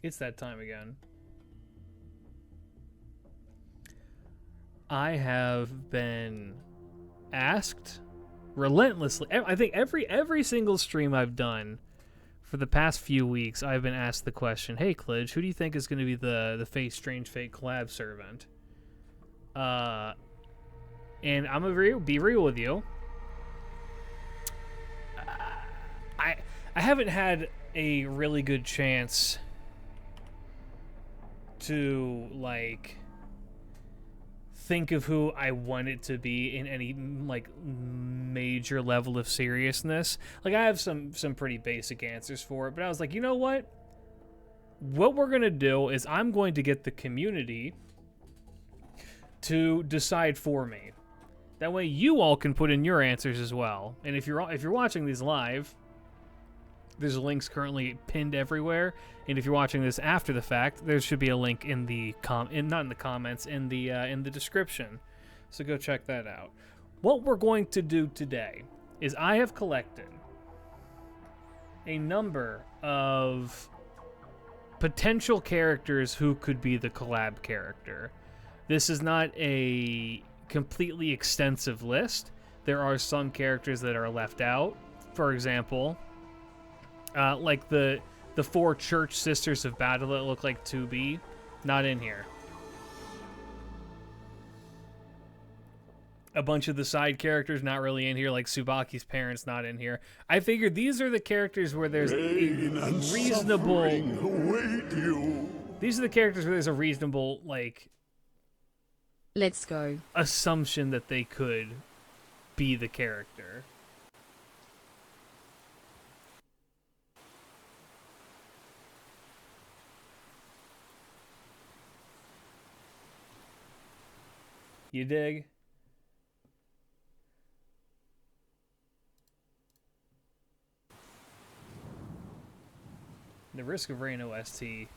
It's that time again. I have been asked relentlessly. I think every single stream I've done for the past few weeks, I've been asked the question, "Hey, Klidge, who do you think is going to be the Strange Fate collab servant?" And I'm gonna be real with you. I haven't had a really good chance to like think of who I want it to be in any like major level of seriousness. Like I have some pretty basic answers for it, but I was like, you know what? What we're gonna do is I'm going to get the community to decide for me. That way you all can put in your answers as well. And if you're watching these live, there's links currently pinned everywhere. And if you're watching this after the fact, there should be a link in the not in the comments, in the description. So go check that out. What we're going to do today is I have collected a number of potential characters who could be the collab character. This is not a completely extensive list. There are some characters that are left out. For example, like the 4 Church Sisters of Battle that look like 2B, not in here. A bunch of the side characters not really in here, like Tsubaki's parents not in here. I figured these are the characters where there's a reasonable... These are the characters where there's a reasonable, like... Let's go. Assumption that they could be the character. You dig? The Risk of Rain OST.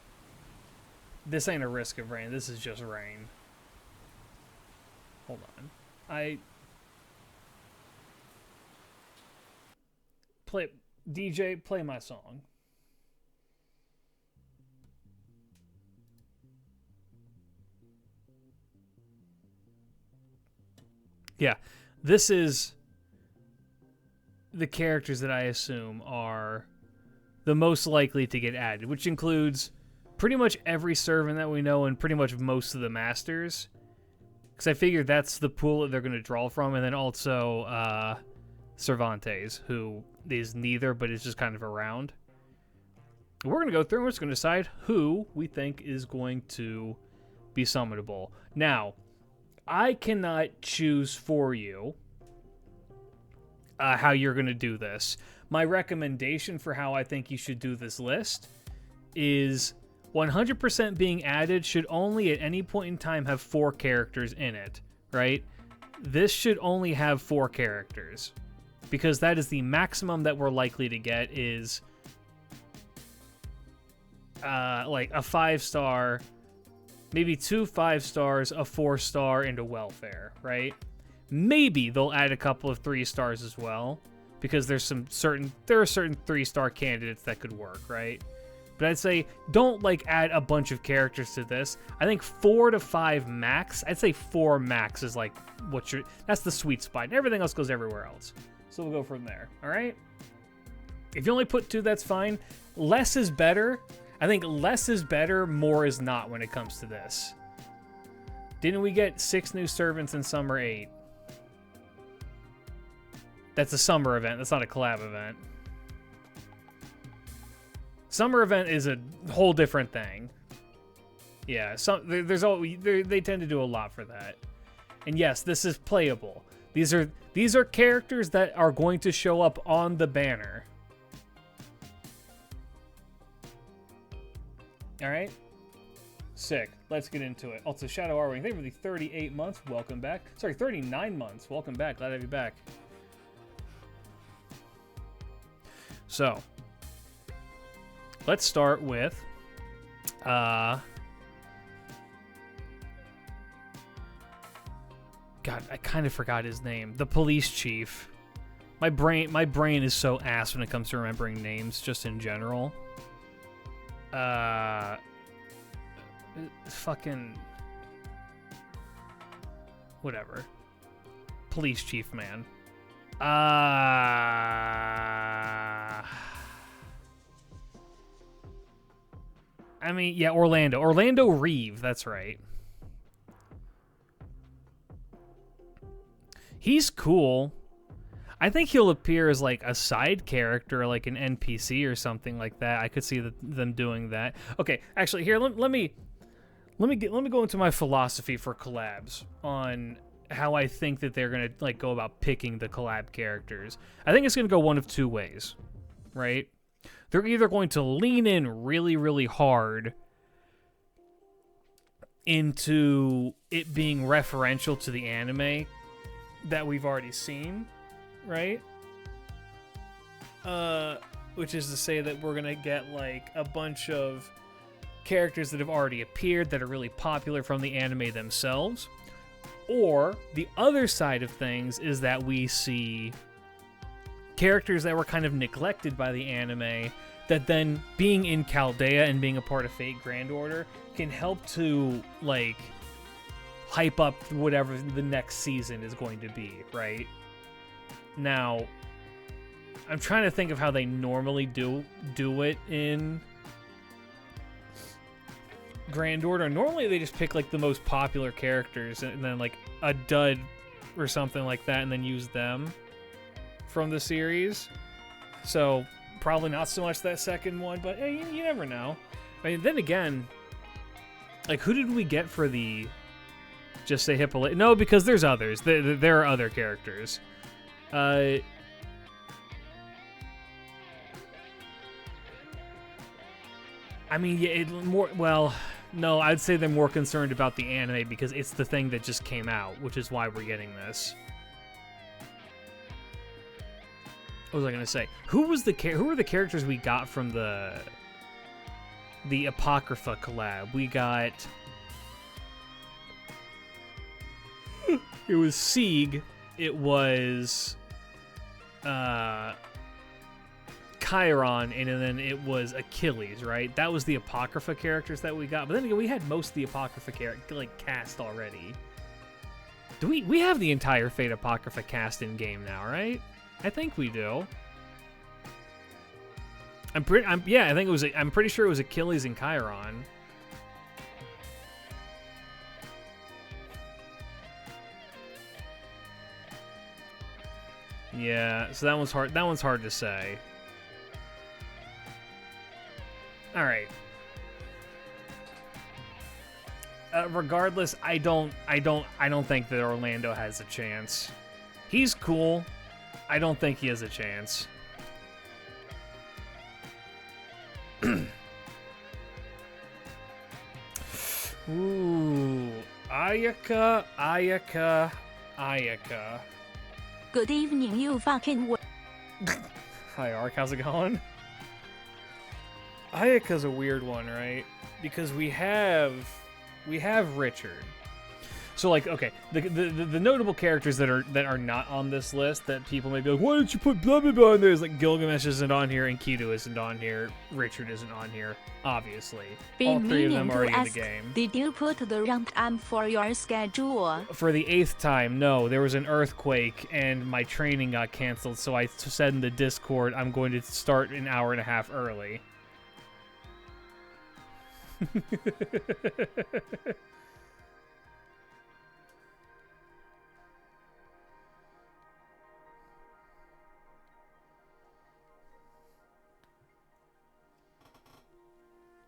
This ain't a Risk of Rain. This is just Rain. Hold on. DJ, play my song. Yeah, this is the characters that I assume are the most likely to get added, which includes pretty much every servant that we know and pretty much most of the masters. Because I figure that's the pool that they're going to draw from, and then also Cervantes, who is neither, but is just kind of around. We're going to go through and we're just going to decide who we think is going to be summonable. Now, I cannot choose for you how you're going to do this. My recommendation for how I think you should do this list is 100% being added should only at any point in time have 4 characters in it, right? This should only have 4 characters because that is the maximum that we're likely to get is like a 5-star, maybe 2 5-stars, a 4-star, and a welfare, right? Maybe they'll add a couple of 3-stars as well, because there are certain 3-star candidates that could work, right? But I'd say don't like add a bunch of characters to this. I think 4 to 5 max. I'd say 4 max is like that's the sweet spot. Everything else goes everywhere else. So we'll go from there. All right. If you only put 2, that's fine. Less is better. I think less is better, more is not when it comes to this. Didn't we get 6 new servants in Summer 8? That's a summer event. That's not a collab event. Summer event is a whole different thing. Yeah, they tend to do a lot for that. And yes, this is playable. These are characters that are going to show up on the banner. All right, sick. Let's get into it. Also, Shadow Arwing, thank you for the 38 months. Welcome back. Sorry, 39 months. Welcome back. Glad to have you back. So, let's start with God, I kind of forgot his name. The police chief. My brain is so ass when it comes to remembering names, just in general. fucking whatever. Police chief man. I mean, yeah, Orlando. Orlando Reeve, that's right. He's cool. I think he'll appear as like a side character, like an NPC or something like that. I could see them doing that. Okay, actually, here let me go into my philosophy for collabs on how I think that they're gonna like go about picking the collab characters. I think it's gonna go one of two ways, right? They're either going to lean in really, really hard into it being referential to the anime that we've already seen, right? Which is to say that we're gonna get like a bunch of characters that have already appeared that are really popular from the anime themselves. Or the other side of things is that we see characters that were kind of neglected by the anime that then being in Chaldea and being a part of Fate Grand Order can help to like hype up whatever the next season is going to be, right? Now, I'm trying to think of how they normally do it in Grand Order. Normally they just pick like the most popular characters and then like a dud or something like that and then use them from the series. So probably not so much that second one, but hey, you never know. I mean, then again, like who did we get for the just say Hippolyta? No, because there's others. There are other characters. I mean, yeah, no, I'd say they're more concerned about the anime because it's the thing that just came out, which is why we're getting this. What was I gonna say? Who were the characters we got from the Apocrypha collab? We got it was Sieg, it was Chiron, and then it was Achilles, right? That was the Apocrypha characters that we got. But then again, we had most of the Apocrypha cast already. Do we have the entire Fate Apocrypha cast in game now, right? I think we do. I'm pretty sure it was Achilles and Chiron. Yeah, so that one's hard. That one's hard to say. All right. Regardless, I don't think that Orlando has a chance. He's cool. I don't think he has a chance. Ooh, Ayaka. Good evening, you fucking. Hi, Ark. How's it going? Ayaka's a weird one, right? Because we have Richard. So like, okay, the notable characters that are not on this list that people may be like, why didn't you put blah blah blah on there? Is like Gilgamesh isn't on here, and Enkidu isn't on here, Richard isn't on here, obviously. All three of them are already in the game. Did you put the rank time for your schedule? For the 8th time, no. There was an earthquake and my training got canceled, so I said in the Discord I'm going to start an hour and a half early.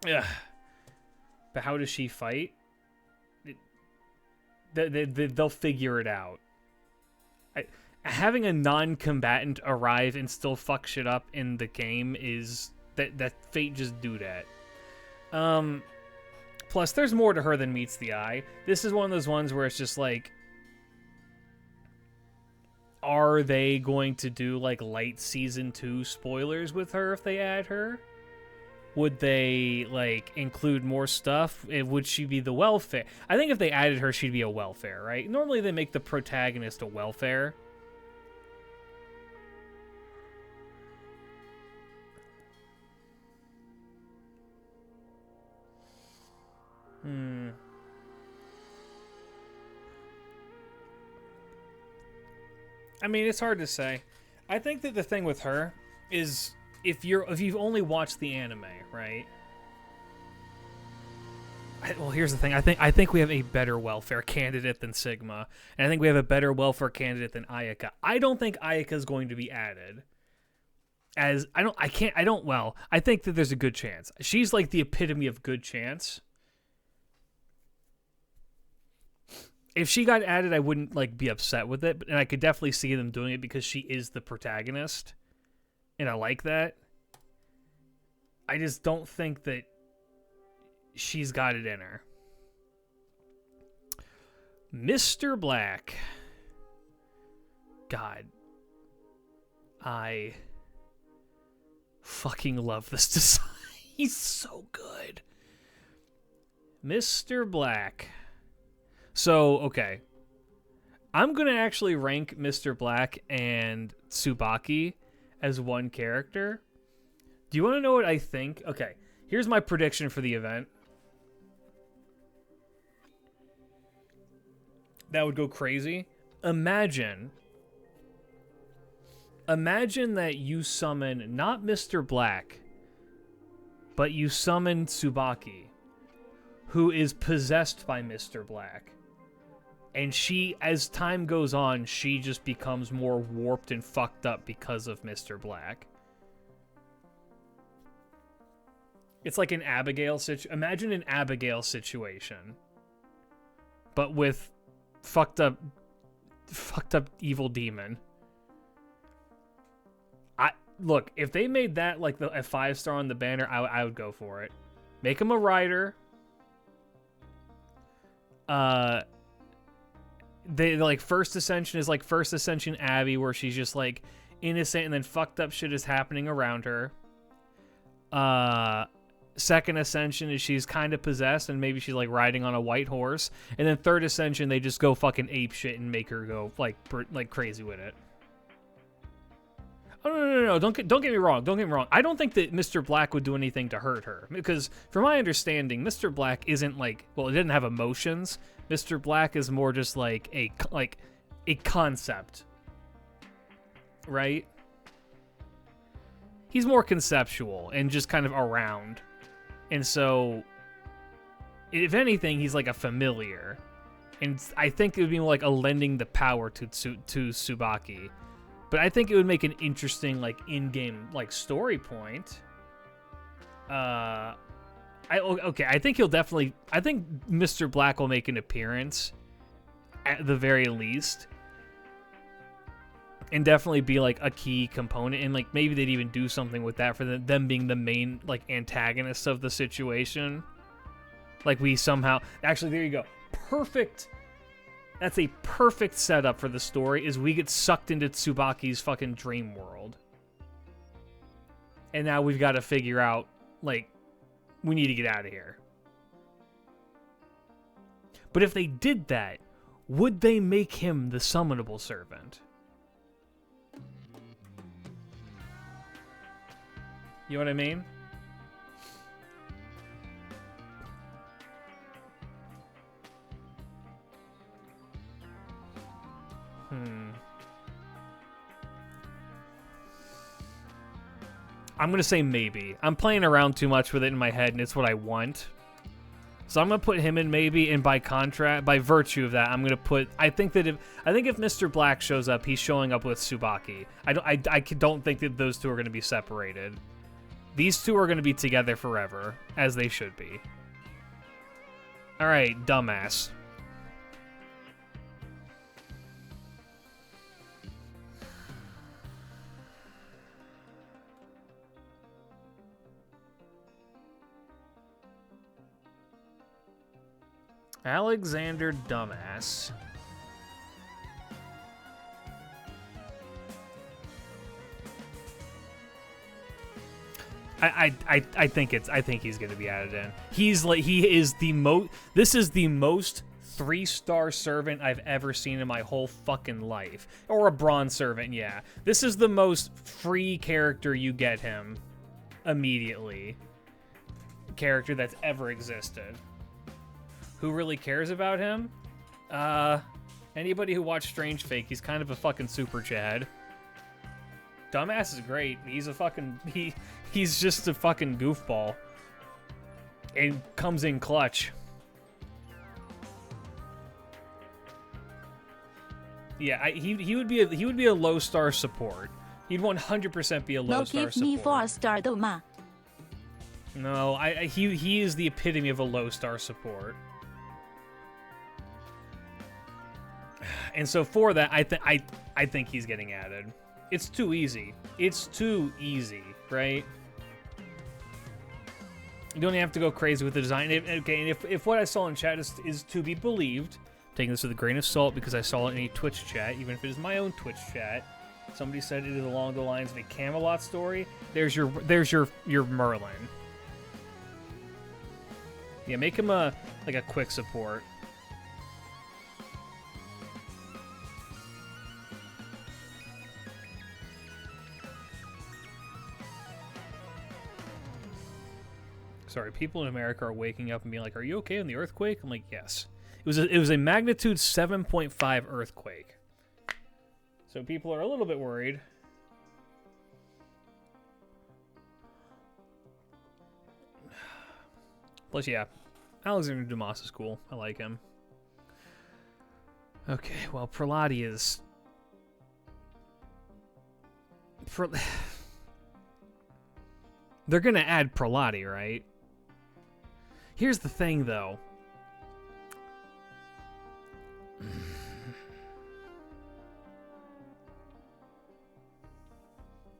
Yeah, but how does she fight? They'll figure it out. Having a non-combatant arrive and still fuck shit up in the game is that Fate just do that. Plus, there's more to her than meets the eye. This is one of those ones where it's just like, are they going to do like light season 2 spoilers with her if they add her? Would they like include more stuff? Would she be the welfare? I think if they added her, she'd be a welfare, right? Normally they make the protagonist a welfare. I mean, it's hard to say. I think that the thing with her is if you've only watched the anime, right? Well, here's the thing. I think we have a better welfare candidate than Sigma, and I think we have a better welfare candidate than Ayaka. I don't think Ayaka is going to be added. I think that there's a good chance. She's like the epitome of good chance. If she got added, I wouldn't like be upset with it, and I could definitely see them doing it because she is the protagonist, and I like that. I just don't think that she's got it in her. Mr. Black. God. I fucking love this design. He's so good. Mr. Black. So, okay. I'm going to actually rank Mr. Black and Tsubaki as one character. Do you want to know what I think? Okay, here's my prediction for the event. That would go crazy. Imagine that you summon not Mr. Black, but you summon Tsubaki, who is possessed by Mr. Black. And she, as time goes on, she just becomes more warped and fucked up because of Mr. Black. It's like an Abigail situation. Imagine an Abigail situation, but with fucked up evil demon. Look, if they made that like a 5-star on the banner, I would go for it. Make him a rider. They like First Ascension is like First Ascension Abby, where she's just like innocent and then fucked up shit is happening around her. Second Ascension is she's kind of possessed and maybe she's like riding on a white horse. And then Third Ascension, they just go fucking ape shit and make her go like crazy with it. Oh, no. Don't get me wrong. Don't get me wrong. I don't think that Mr. Black would do anything to hurt her. Because from my understanding, Mr. Black isn't like, well, it didn't have emotions. Mr. Black is more just like a concept. Right? He's more conceptual and just kind of around. And so, if anything, he's like a familiar. And I think it would be more like a lending the power to Tsubaki. But I think it would make an interesting, like, in-game, like, story point. I think he'll definitely... I think Mr. Black will make an appearance, at the very least. And definitely be, like, a key component. And, like, maybe they'd even do something with that for them being the main, like, antagonists of the situation. Like, we somehow... Actually, there you go. Perfect... That's a perfect setup for the story, is we get sucked into Tsubaki's fucking dream world. And now we've got to figure out, like, we need to get out of here. But if they did that, would they make him the summonable servant? You know what I mean? I'm going to say maybe. I'm playing around too much with it in my head, and it's what I want. So I'm going to put him in maybe, and by virtue of that, I'm going to put... I think if Mr. Black shows up, he's showing up with Tsubaki. I don't think that those two are going to be separated. These two are going to be together forever, as they should be. Alright, dumbass. Alexander Dumbass. I think he's gonna be added in. This is the most 3-star servant I've ever seen in my whole fucking life. Or a bronze servant, yeah. This is the most free character you get him immediately. Character that's ever existed. Who really cares about him? Anybody who watched Strange Fake, he's kind of a fucking super Chad. Dumbass is great. He's a fucking he's just a fucking goofball. And comes in clutch. Yeah, he would be a low star support. He'd 100% be a low No, star give me support. 4 star though ma. No, he is the epitome of a low star support. And so for that, I think he's getting added. It's too easy. It's too easy, right? You don't have to go crazy with the design. Okay, and if what I saw in chat is to be believed, taking this with a grain of salt because I saw it in a Twitch chat, even if it is my own Twitch chat, somebody said it is along the lines of a Camelot story. There's your Merlin. Yeah, make him a quick support. Sorry, people in America are waking up and being like, "Are you okay in the earthquake?" I'm like, "Yes." It was a magnitude 7.5 earthquake. So people are a little bit worried. Plus, yeah, Alexander Dumas is cool. I like him. Okay, well, Prelati is... They're gonna add Prelati, right? Here's the thing, though.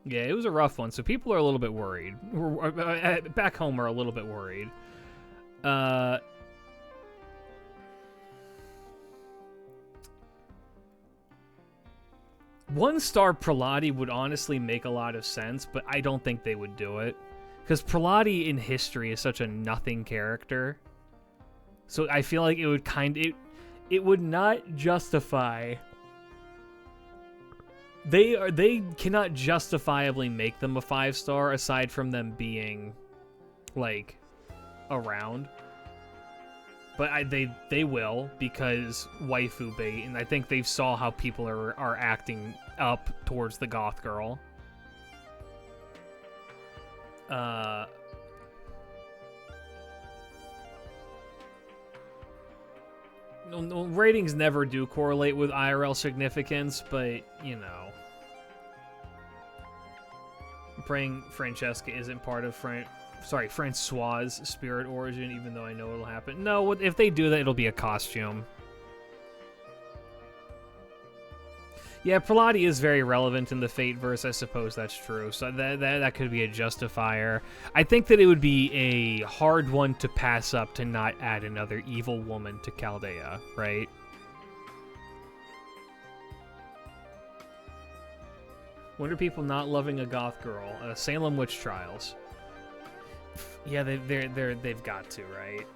Yeah, it was a rough one, so people are a little bit worried. Back home are a little bit worried. One star Prelati would honestly make a lot of sense, but I don't think they would do it. Because Prelati in history is such a nothing character. So I feel like it would it would not justify... They cannot justifiably make them a 5-star aside from them being, like, around. But they will, because waifu bait, and I think they saw how people are acting up towards the goth girl. Ratings never do correlate with IRL significance, but, you know. I'm praying Francesca isn't part of Francois' spirit origin, even though I know it'll happen. No, if they do that, it'll be a costume. Yeah, Prelati is very relevant in the Fate verse. I suppose that's true. So that could be a justifier. I think that it would be a hard one to pass up to not add another evil woman to Chaldea, right? When are people not loving a goth girl? Salem Witch Trials. Yeah, they've got to, right?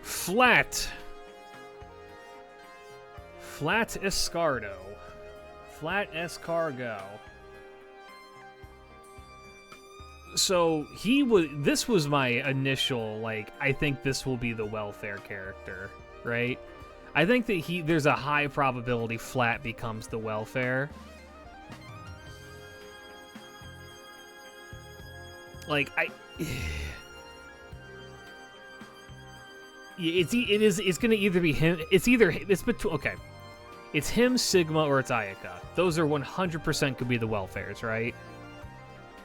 Flat Escardo. Flat Escargo. So this was my initial, like, I think this will be the welfare character, right? I think that there's a high probability Flat becomes the welfare. Like, it's gonna either be him. It's between. Okay, it's him, Sigma, or it's Ayaka. Those are 100% could be the welfares, right?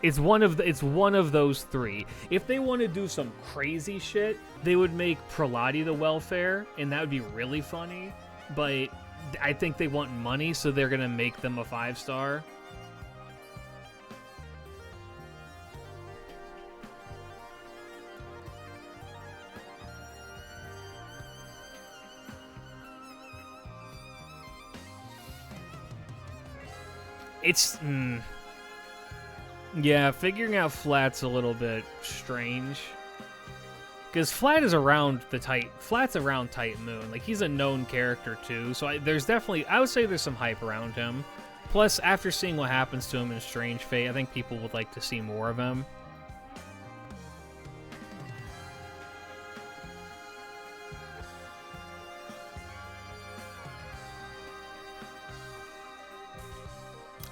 It's one of those three. If they want to do some crazy shit, they would make Prelati the welfare, and that would be really funny. But I think they want money, so they're gonna make them a 5-star. It's yeah, figuring out Flat's a little bit strange. Because Flat's around Tight Moon. Like, he's a known character, too. So there's definitely... I would say there's some hype around him. Plus, after seeing what happens to him in Strange Fate, I think people would like to see more of him.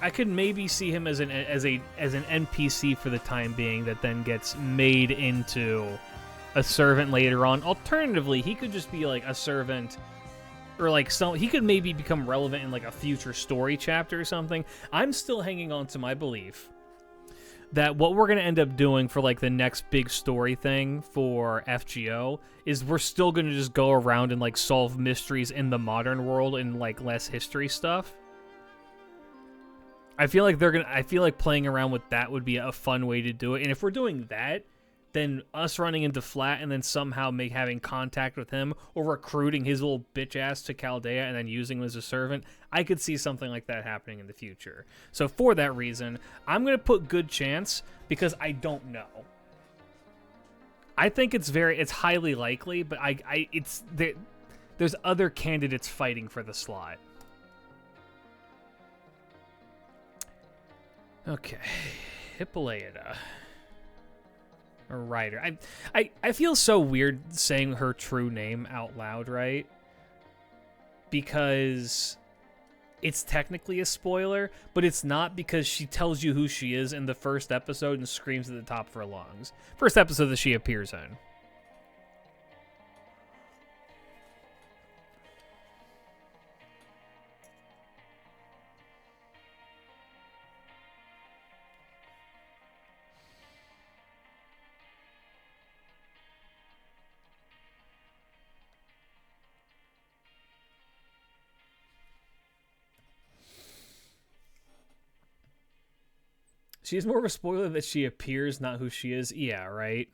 I could maybe see him as an NPC for the time being that then gets made into a servant later on. Alternatively, he could just be like a servant, or like he could maybe become relevant in like a future story chapter or something. I'm still hanging on to my belief that what we're going to end up doing for like the next big story thing for FGO is we're still going to just go around and like solve mysteries in the modern world and like less history stuff. I feel like playing around with that would be a fun way to do it. And if we're doing that, then us running into Flat and then somehow having contact with him or recruiting his little bitch ass to Chaldea and then using him as a servant, I could see something like that happening in the future. So for that reason, I'm going to put good chance because I don't know. I think it's highly likely, but there's other candidates fighting for the slot. Okay. Hippolyta. Or Ryder. I feel so weird saying her true name out loud, right? Because it's technically a spoiler, but it's not because she tells you who she is in the first episode and screams at the top of her lungs. First episode that she appears in. She's more of a spoiler that she appears, not who she is. Yeah, right?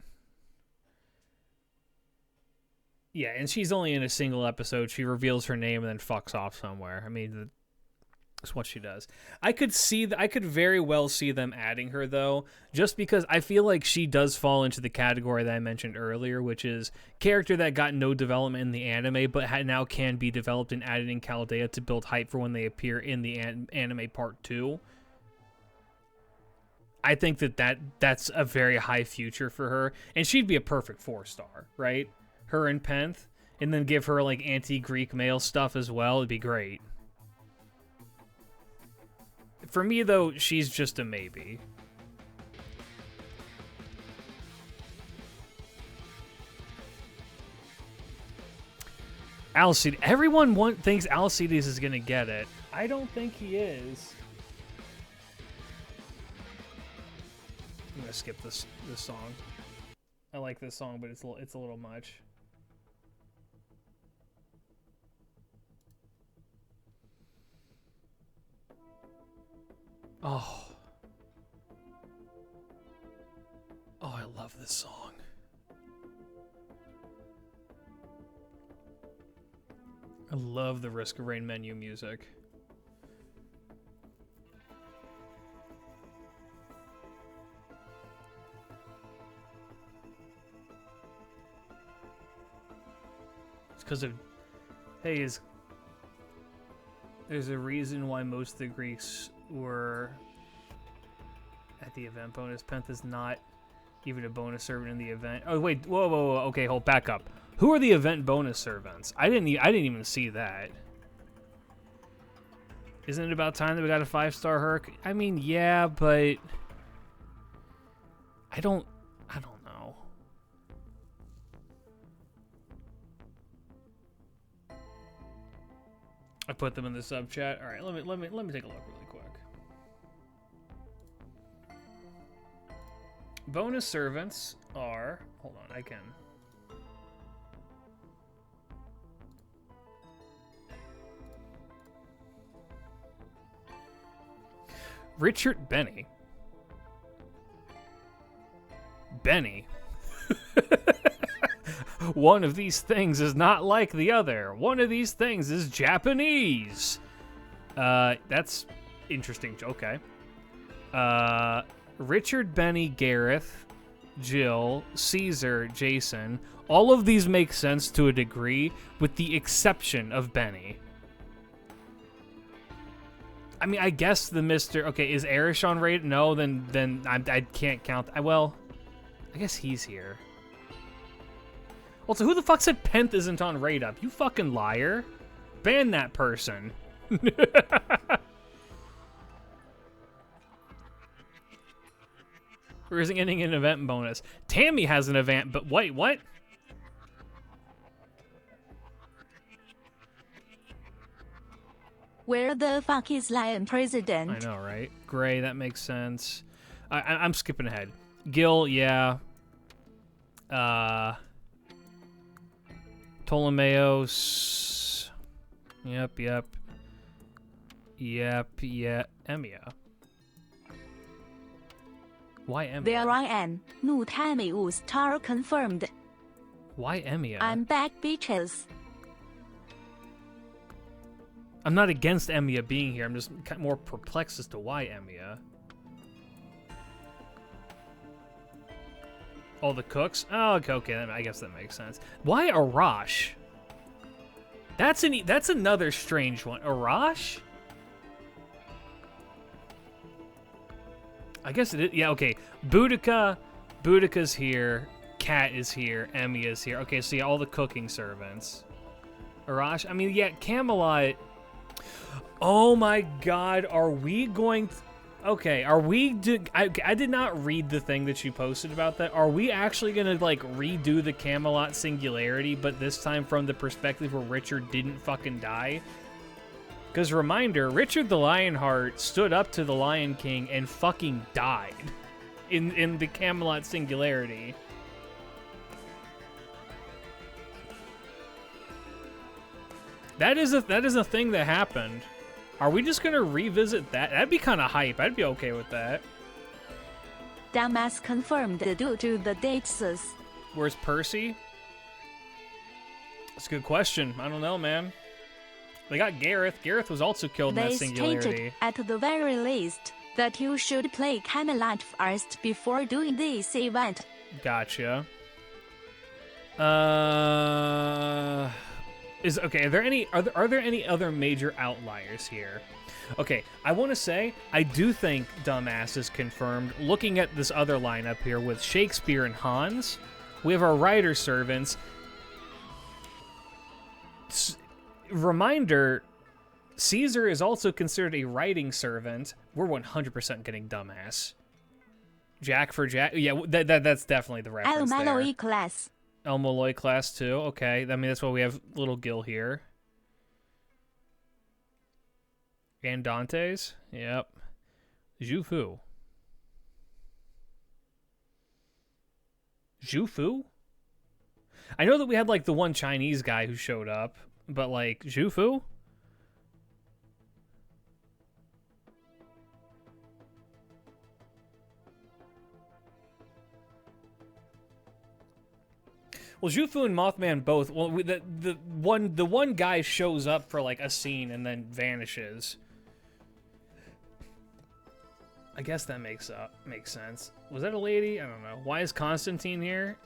Yeah, and she's only in a single episode. She reveals her name and then fucks off somewhere. I mean, that's what she does. I could very well see them adding her, though, just because I feel like she does fall into the category that I mentioned earlier, which is character that got no development in the anime, but now can be developed and added in Chaldea to build hype for when they appear in the anime part 2. I think that's a very high future for her, and she'd be a perfect 4-star, right? Her and Penth, and then give her like anti-Greek male stuff as well. It'd be great. For me, though, she's just a maybe. Alcides. Everyone thinks Alcides is gonna get it. I don't think he is. I'm gonna skip this song. I like this song, but it's a little much. Oh, I love this song. I love the Risk of Rain menu music. Because of, there's a reason why most of the Greeks were at the event bonus. Penth is not even a bonus servant in the event. Oh wait, whoa. Okay, hold back up. Who are the event bonus servants? I didn't even see that. Isn't it about time that we got a 5-star Herc? I mean, yeah, but I don't know. I put them in the sub chat. All right, let me take a look really quick. Bonus servants are, hold on, I can. Richard Benny. One of these things is not like the other. One of these things is Japanese. That's interesting. Okay. Richard, Benny, Gareth, Jill, Caesar, Jason. All of these make sense to a degree, with the exception of Benny. I mean, I guess the Mr. Okay, is Arish on raid? No, then I can't count. Well, I guess he's here. Also, who the fuck said Penth isn't on raid up? You fucking liar. Ban that person. Or isn't getting an event bonus. Tammy has an event, but wait, what? Where the fuck is Lion President? I know, right? Gray, that makes sense. I'm skipping ahead. Gil, yeah. Ptolemaeus. Yep. Emia. Why Emia? There I am. New Tammy star confirmed. Why Emia? I'm back, bitches. I'm not against Emia being here. I'm just more perplexed as to why Emia. All the cooks? Oh, okay. I guess that makes sense. Why Arash? That's another strange one. Arash? I guess it is. Yeah, okay. Boudica's here. Kat is here. Emia's here. Okay, so yeah, all the cooking servants. Arash? I mean, yeah, Camelot. Oh my god, are we going... Okay, are we... I did not read the thing that you posted about that. Are we actually going to, like, redo the Camelot singularity, but this time from the perspective where Richard didn't fucking die? Because, reminder, Richard the Lionheart stood up to the Lion King and fucking died in the Camelot singularity. That is a thing that happened. Are we just gonna revisit that? That'd be kind of hype. I'd be okay with that. Dumbass confirmed due to the dates. Where's Percy? That's a good question. I don't know, man. They got Gareth. Gareth was also killed in that They singularity. stated at the very least that you should play Camelot first before doing this event. Gotcha. Are there any other major outliers here? Okay, I want to say I do think Dumbass is confirmed. Looking at this other lineup here with Shakespeare and Hans, we have our writer servants. Reminder: Caesar is also considered a writing servant. We're 100% getting Dumbass. Jack for Jack. Yeah, that's definitely the reference there. Malloy class. El Malloy class too. Okay, I mean that's why we have little Gil here. And Dante's. Yep. Zhu Fu. Zhu Fu? I know that we had like the one Chinese guy who showed up, but like Zhu Fu? Well, Zhu Fu and Mothman both. Well, the one guy shows up for like a scene and then vanishes. I guess that makes sense. Was that a lady? I don't know. Why is Constantine here?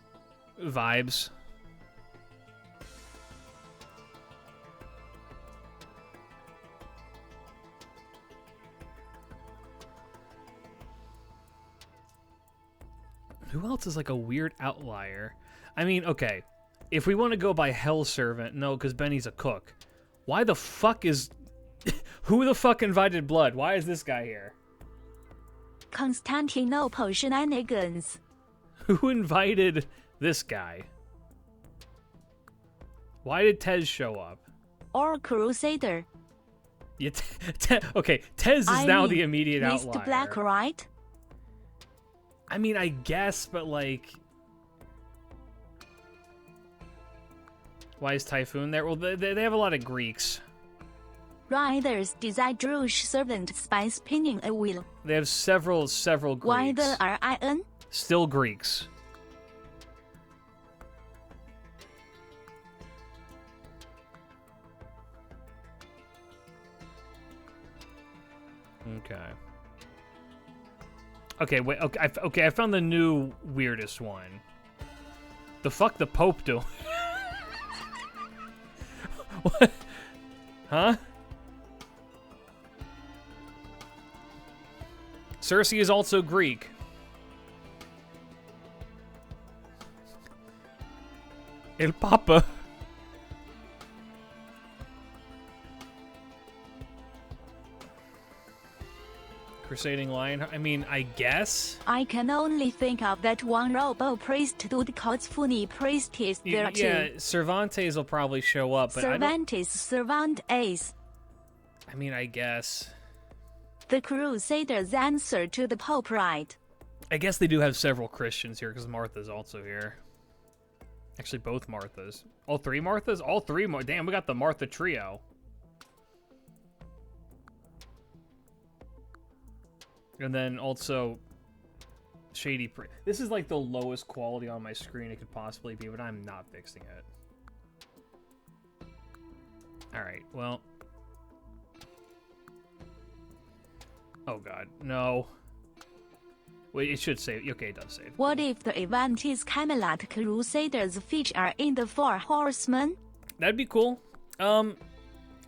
Vibes. Who else is like a weird outlier? I mean, okay, if we want to go by Hell Servant, no, because Benny's a cook. Why the fuck is... Who the fuck invited Blood? Why is this guy here? Constantinople shenanigans. Who invited this guy? Why did Tez show up? Or Crusader. Yeah, okay, Tez is now the immediate outlier. Mr. Black, right? I mean, I guess, but like... Why is Typhoon there? Well, they have a lot of Greeks. Riders desire Drush servant by spinning a wheel. They have several Greeks. Why the RIN? Still Greeks. Okay. Okay, wait. Okay, I found the new weirdest one. The fuck the Pope doing? What? Huh? Cersei is also Greek. El Papa. Crusading Lion. I mean, I guess. I can only think of that one robo priest dude called Funny Priestess there too. Yeah, Cervantes will probably show up, but Cervantes. I mean, I guess. The Crusaders answer to the Pope, right? I guess they do have several Christians here because Martha's also here. Actually, both Marthas. All three Marthas? All three. Damn, we got the Martha trio. And then also Shady Priest. This is like the lowest quality on my screen it could possibly be, but I'm not fixing it. Alright, well. Oh god, no. Wait, it should save. Okay, it does save. What if the event is Camelot Crusaders feature in the Four Horsemen? That'd be cool.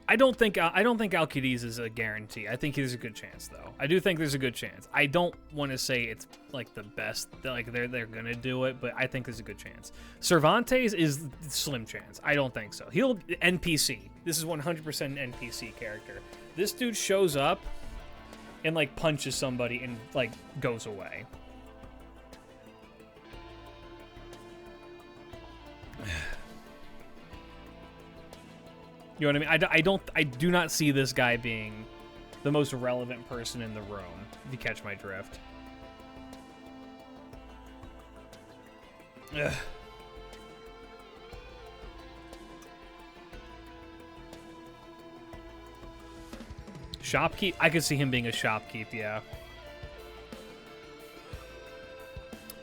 I don't think Alcides is a guarantee. I think there's a good chance though. I do think there's a good chance. I don't want to say it's like the best, like they're gonna do it, but I think there's a good chance. Cervantes is slim chance. I don't think so. He'll NPC. This is 100% NPC character. This dude shows up and like punches somebody and like goes away. You know what I mean? I do not see this guy being the most relevant person in the room, if you catch my drift. Ugh. Shopkeep? I could see him being a shopkeep, yeah.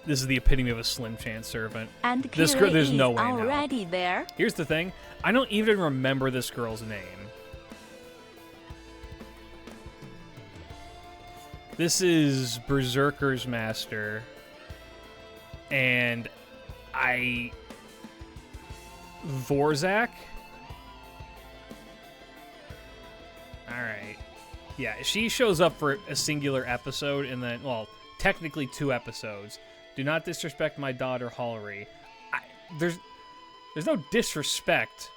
This is the epitome of a slim chance servant. And this girl, there's no way already there. Here's the thing. I don't even remember this girl's name. This is Berserker's master. And Vorzak? Alright. Yeah, she shows up for a singular episode and then, well, technically 2 episodes. Do not disrespect my daughter, Hallery. There's no disrespect.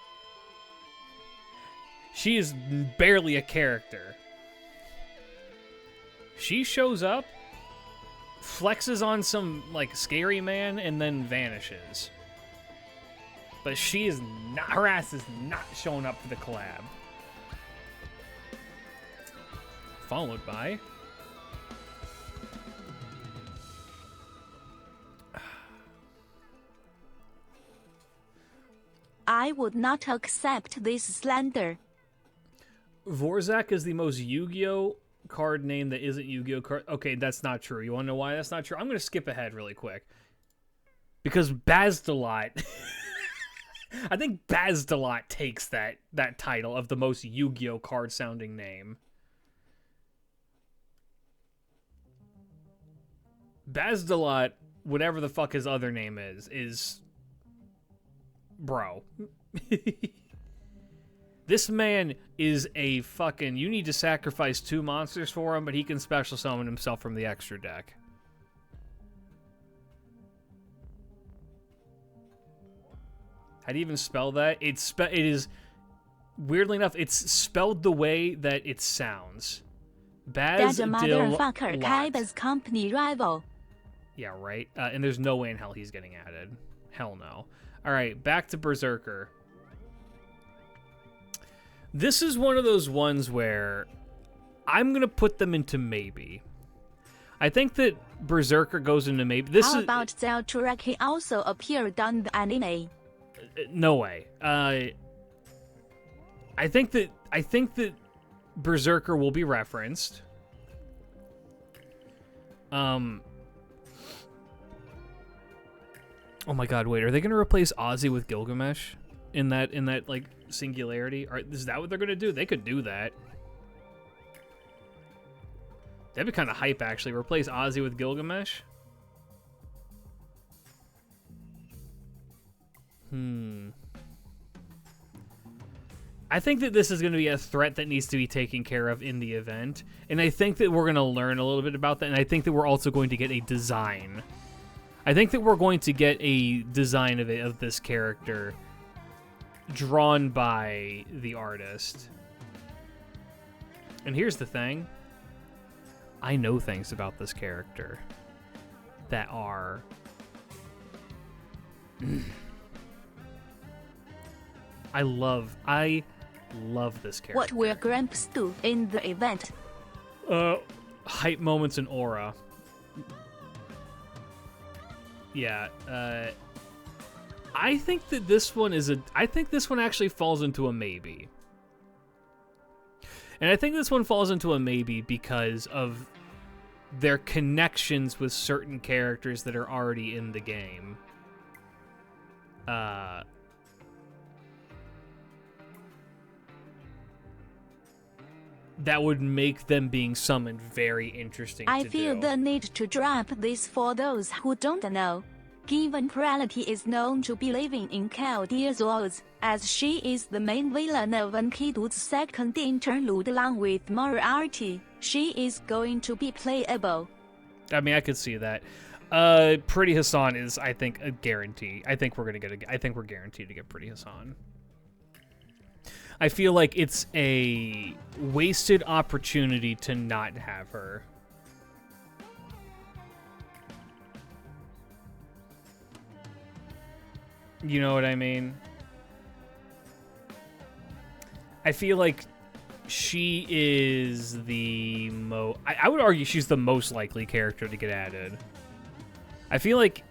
She is barely a character. She shows up, flexes on some, like, scary man, and then vanishes. But she is not, her ass is not showing up for the collab. Followed by... I would not accept this slander. Vorzak is the most Yu-Gi-Oh card name that isn't Yu-Gi-Oh card. Okay, that's not true. You want to know why that's not true? I'm going to skip ahead really quick. Because Bazdalot... I think Bazdalot takes that title of the most Yu-Gi-Oh card sounding name. Bazdalot, whatever the fuck his other name is... Bro. This man is a fucking... You need to sacrifice 2 monsters for him, but he can special summon himself from the extra deck. How do you even spell that? It is... Weirdly enough, it's spelled the way that it sounds. That's a motherfucker, Kaiba's company rival. Yeah, right? And there's no way in hell he's getting added. Hell no. Alright, back to Berserker. This is one of those ones where I'm going to put them into maybe. I think that Berserker goes into maybe. How about Zelturaki also appeared on the anime? No way. I think that Berserker will be referenced. Oh my god, wait, are they going to replace Ozzy with Gilgamesh in that like singularity? Is that what they're going to do? They could do that. That'd be kind of hype, actually. Replace Ozzy with Gilgamesh? I think that this is going to be a threat that needs to be taken care of in the event. And I think that we're going to learn a little bit about that. And I think that we're also going to get a design. I think that we're going to get a design of this character drawn by the artist. And here's the thing. I know things about this character that are... I love this character. What will Gramps do in the event? Hype moments and aura. Yeah, I think that this one actually falls into a maybe. And I think this one falls into a maybe because of their connections with certain characters that are already in the game. That would make them being summoned very interesting I to feel do. the need to drop this for those who don't know. Given Prality is known to be living in Chaldea's walls, as she is the main villain of Enkidu's second interlude along with Moriarty, she is going to be playable. I mean, I could see that. Pretty Hassan is, I think, a guarantee. I think we're guaranteed to get Pretty Hassan. I feel like it's a wasted opportunity to not have her. You know what I mean? I feel like she is the I would argue she's the most likely character to get added. I feel like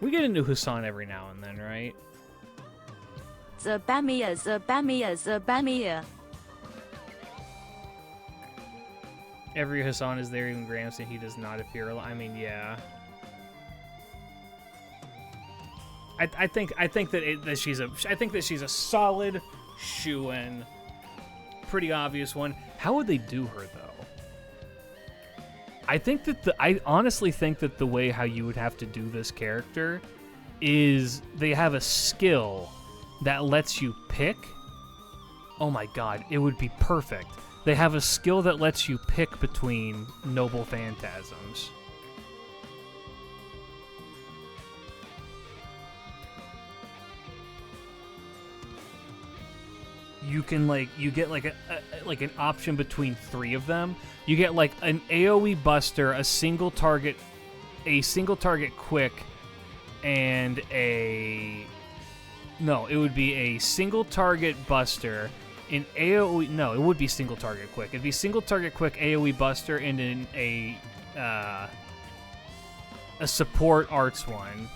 we get a new Hassan every now and then, right? The Bamia. Every Hassan is there, even Gramps, and he does not appear. I mean, yeah. I think that she's a solid shoo-in, pretty obvious one. How would they do her though? I honestly think that the way how you would have to do this character is they have a skill that lets you pick. Oh my god, it would be perfect. They have a skill that lets you pick between noble phantasms. You can you get like an option between 3 of them. You get like an AoE buster, a single target quick, and it would be a single target buster, an AoE. No, it would be single target quick. It'd be single target quick, AoE buster, and a support arts one.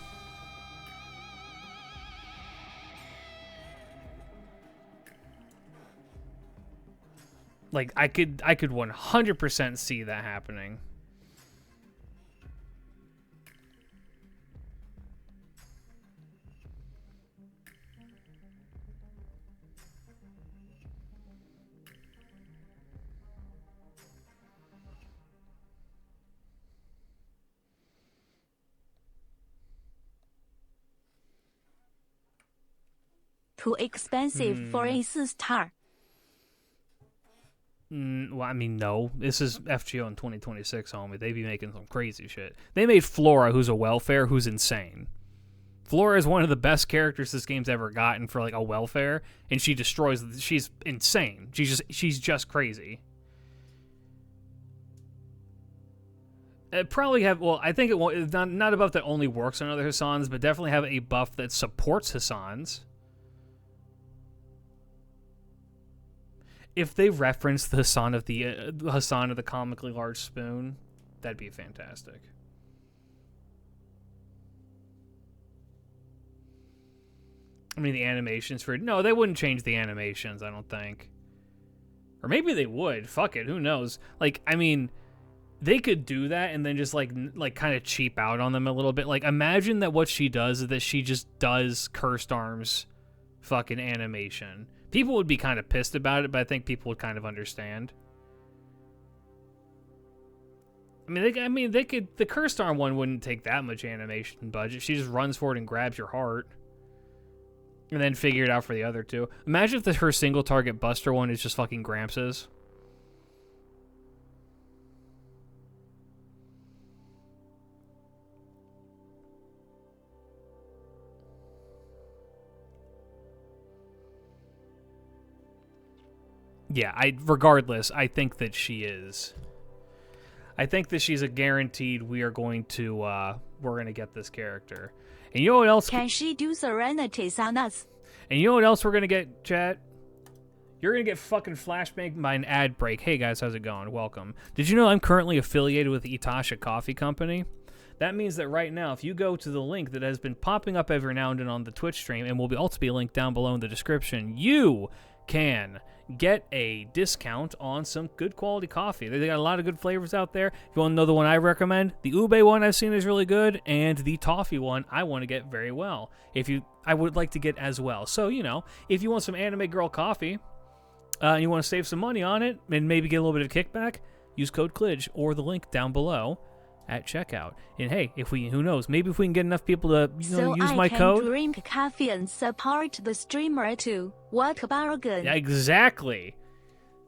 Like, I could 100% see that happening. Too expensive for a star. Well, I mean, no. This is FGO in 2026, homie. They be making some crazy shit. They made Flora, who's a welfare, who's insane. Flora is one of the best characters this game's ever gotten for, like, a welfare, and she destroys... She's insane. She's just crazy. It probably have... Well, I think it won't... It's not a buff that only works on other Hassans, but definitely have a buff that supports Hassans. If they reference the Hassan of the comically large spoon, that'd be fantastic. I mean, the animations for... No, they wouldn't change the animations, I don't think. Or maybe they would. Fuck it, who knows? Like, I mean, they could do that and then just, like kind of cheap out on them a little bit. Like, imagine that what she does is that she just does Cursed Arms fucking animation. People would be kind of pissed about it, but I think people would kind of understand. I mean, they could. The Cursed Arm one wouldn't take that much animation budget. She just runs forward and grabs your heart, and then figure it out for the other two. Imagine if her single target Buster one is just fucking Gramps's. Yeah, regardless, I think that she is. I think that she's a guaranteed we're going to get this character. And you know what else? Can she do Serenities on us? And you know what else we're going to get, chat? You're going to get fucking flashbanged by an ad break. Hey guys, how's it going? Welcome. Did you know I'm currently affiliated with Itasha Coffee Company? That means that right now, if you go to the link that has been popping up every now and then on the Twitch stream, and will also be linked down below in the description, you can get a discount on some good quality coffee. They got a lot of good flavors out there. If you want to know the one I recommend, the ube one I've seen is really good, and the toffee one I want to get very well. I would like to get as well. So, you know, if you want some anime girl coffee, and you want to save some money on it, and maybe get a little bit of kickback, use code CLIDGE or the link down below at checkout. And hey, who knows, maybe if we can get enough people to use my code. So I can drink coffee and support the streamer too. What a bargain. Yeah, exactly.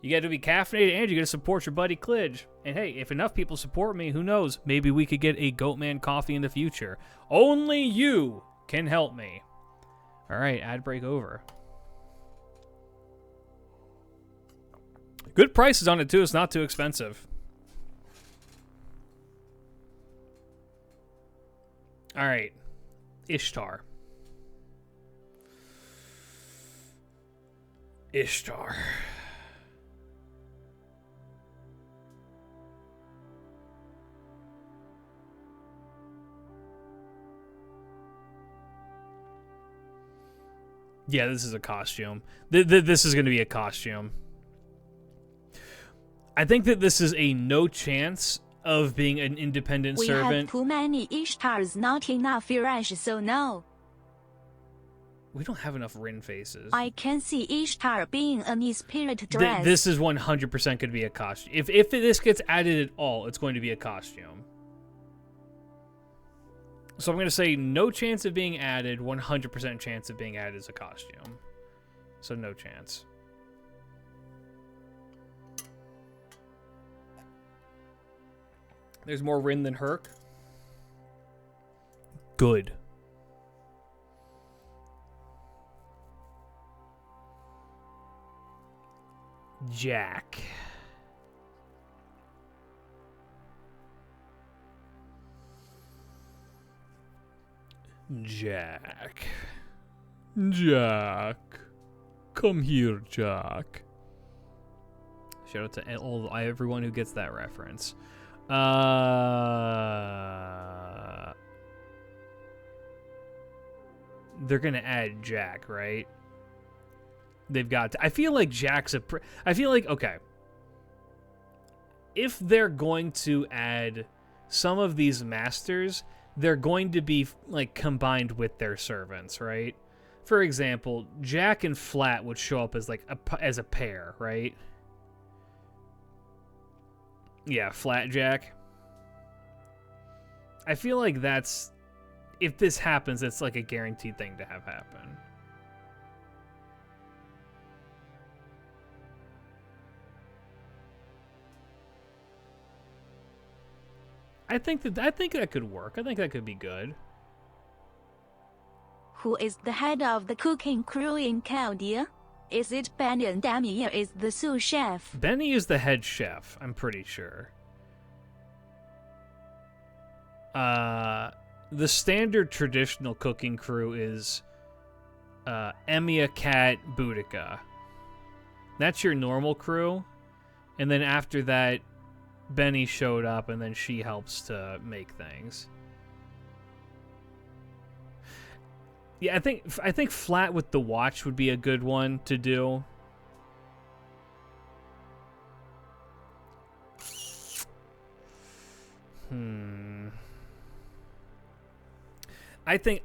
You got to be caffeinated and you got to support your buddy Klidge. And hey, if enough people support me, who knows, maybe we could get a Goatman coffee in the future. Only you can help me. All right, ad break over. Good prices on it too. It's not too expensive. All right, Ishtar. Yeah, this is a costume. This is going to be a costume. I think that this is a no chance of being an independent servant. We have too many Ishtars, not enough Irash, so no. We don't have enough Rin faces. I can see Ishtar being a spirit dress. This is 100% going to be a costume. If this gets added at all, it's going to be a costume. So I'm going to say no chance of being added, 100% chance of being added as a costume. So no chance. There's more Rin than Herc. Good. Jack. Jack. Come here, Jack. Shout out to everyone who gets that reference. They're gonna add Jack, right? They've got to. I feel like Jack's I feel like, okay, if they're going to add some of these masters, they're going to be like combined with their servants, right? For example, Jack and Flat would show up as like as a pair, right? Yeah, Flat Jack. I feel like that's, if this happens, it's like a guaranteed thing to have happen. I think that could work. I think that could be good. Who is the head of the cooking crew in Chaldea? Is it Benny, and Demi is the sous chef? Benny is the head chef, I'm pretty sure. The standard traditional cooking crew is Emiya, Kat, Boudica. That's your normal crew. And then after that, Benny showed up, and then she helps to make things. Yeah, I think Flat with the watch would be a good one to do. I think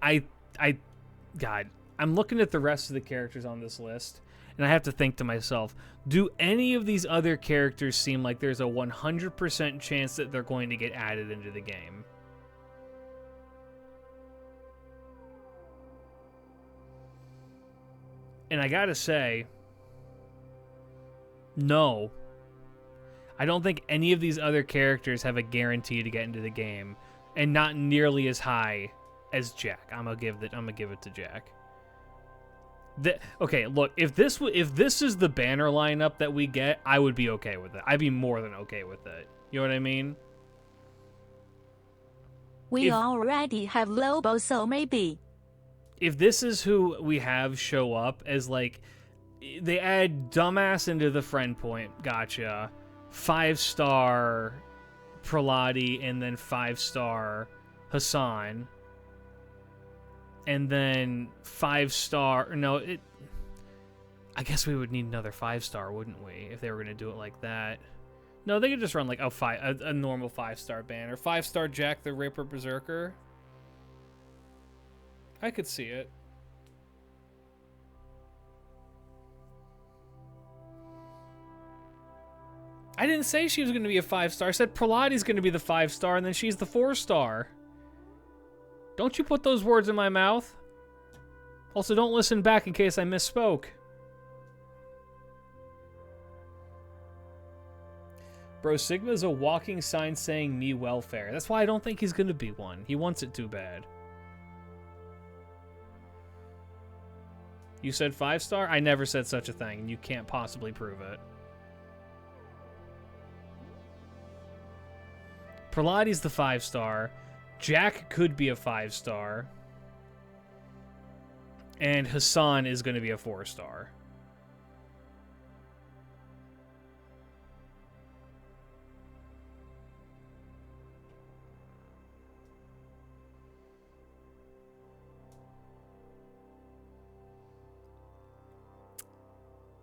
God, I'm looking at the rest of the characters on this list, and I have to think to myself, do any of these other characters seem like there's a 100% chance that they're going to get added into the game? And I gotta say, no. I don't think any of these other characters have a guarantee to get into the game, and not nearly as high as Jack. I'm gonna give it to Jack. Okay, look, if this is the banner lineup that we get, I would be okay with it. I'd be more than okay with it. You know what I mean? We already have Lobo, so maybe. If this is who we have show up as, like, they add dumbass into the friend point, gotcha. 5-star Praladi, and then 5-star Hassan. And then 5-star... No, I guess we would need another 5-star, wouldn't we? If they were going to do it like that. No, they could just run like a normal 5-star banner. 5-star Jack the Ripper Berserker. I could see it. I didn't say she was going to be a 5-star. I said Praladi's going to be the 5-star, and then she's the 4-star. Don't you put those words in my mouth. Also, don't listen back in case I misspoke. Bro, Sigma's a walking sign saying me welfare. That's why I don't think he's going to be one. He wants it too bad. You said 5-star? I never said such a thing, and you can't possibly prove it. Praladi's the 5-star. Jack could be a 5-star. And Hassan is going to be a 4-star.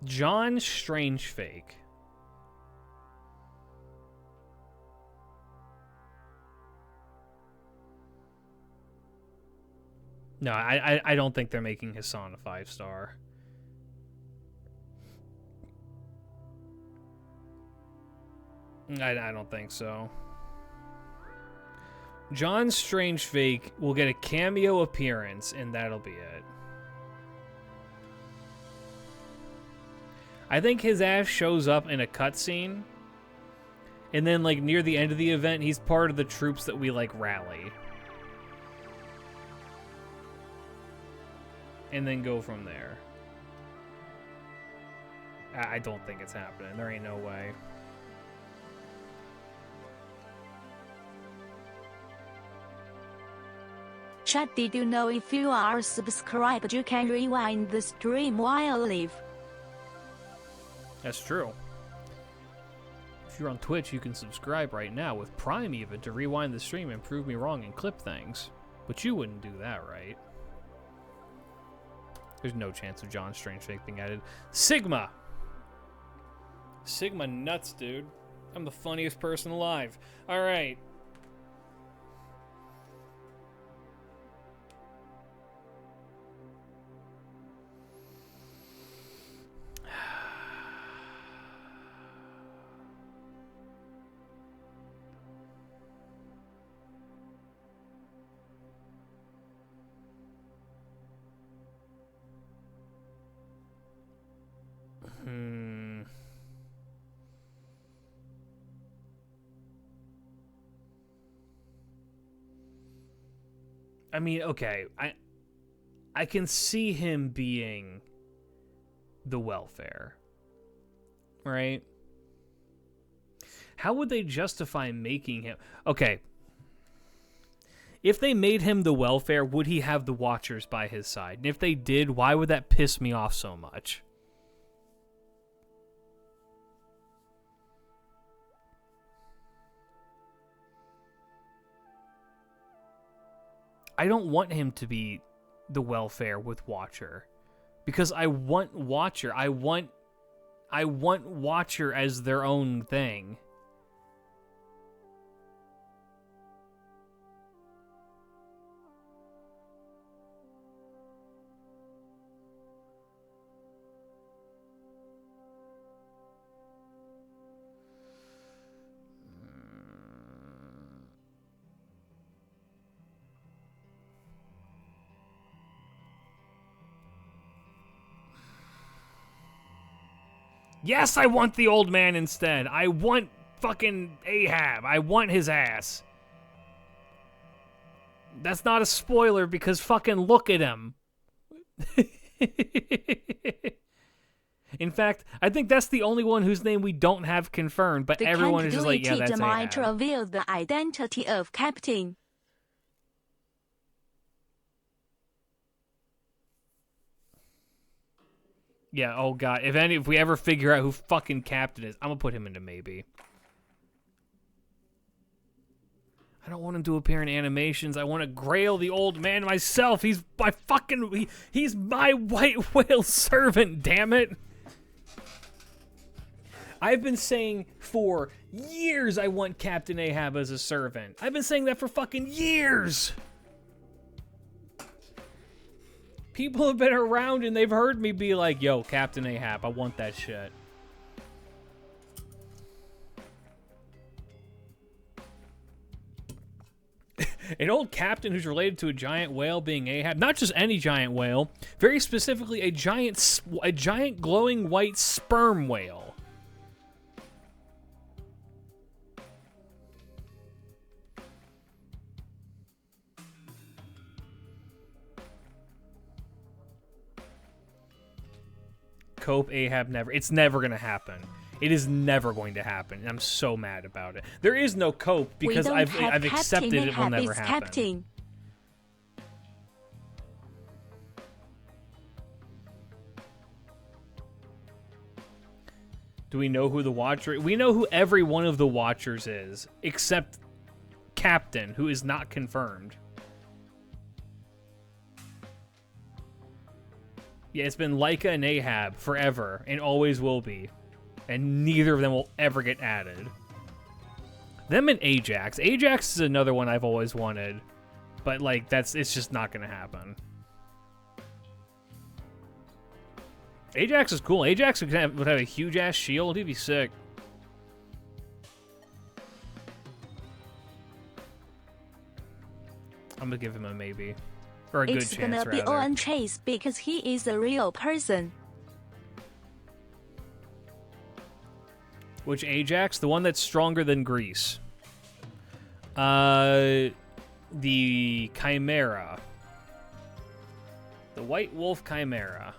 John Strangefake. No, I don't think they're making Hassan a 5-star. I don't think so. John Strangefake will get a cameo appearance, and that'll be it. I think his ass shows up in a cutscene, and then, like, near the end of the event, he's part of the troops that we, like, rally. And then go from there. I don't think it's happening. There ain't no way. Chat, did you know if you are subscribed you can rewind the stream while live? That's true. If you're on Twitch, you can subscribe right now with Prime even to rewind the stream and prove me wrong and clip things. But you wouldn't do that, right? There's no chance of John Strangefake being added. Sigma! Sigma nuts, dude. I'm the funniest person alive. Alright. I mean, okay, I can see him being the welfare, right? How would they justify making him? Okay, if they made him the welfare, would he have the Watchers by his side? And if they did, why would that piss me off so much? I don't want him to be the welfare with Watcher, because I want Watcher. I want Watcher as their own thing. Yes, I want the old man instead. I want fucking Ahab. I want his ass. That's not a spoiler because fucking look at him. In fact, I think that's the only one whose name we don't have confirmed, but everyone is just like, yeah, that's might Ahab. reveal the identity of Captain. Yeah, oh god. If we ever figure out who fucking Captain is, I'm gonna put him into maybe. I don't want him to appear in animations. I want to grail the old man myself. He's my he's my white whale servant, damn it. I've been saying for years I want Captain Ahab as a servant. I've been saying that for fucking years. People have been around and they've heard me be like, yo, Captain Ahab, I want that shit. An old captain who's related to a giant whale being Ahab. Not just any giant whale. Very specifically, a giant glowing white sperm whale. Cope Ahab never. It's never going to happen. It is never going to happen. And I'm so mad about it. There is no cope because I've accepted it will never happen. Captain. Do we know who the Watcher is? We know who every one of the Watchers is, except Captain, who is not confirmed. Yeah, it's been Laika and Ahab forever, and always will be. And neither of them will ever get added. Them and Ajax. Ajax is another one I've always wanted. But, like, it's just not going to happen. Ajax is cool. Ajax would have a huge-ass shield. He'd be sick. I'm going to give him a maybe. Or a good chance, rather. It's going to be Owen Chase because he is a real person. Which Ajax? The one that's stronger than Greece. The Chimera. The White Wolf Chimera.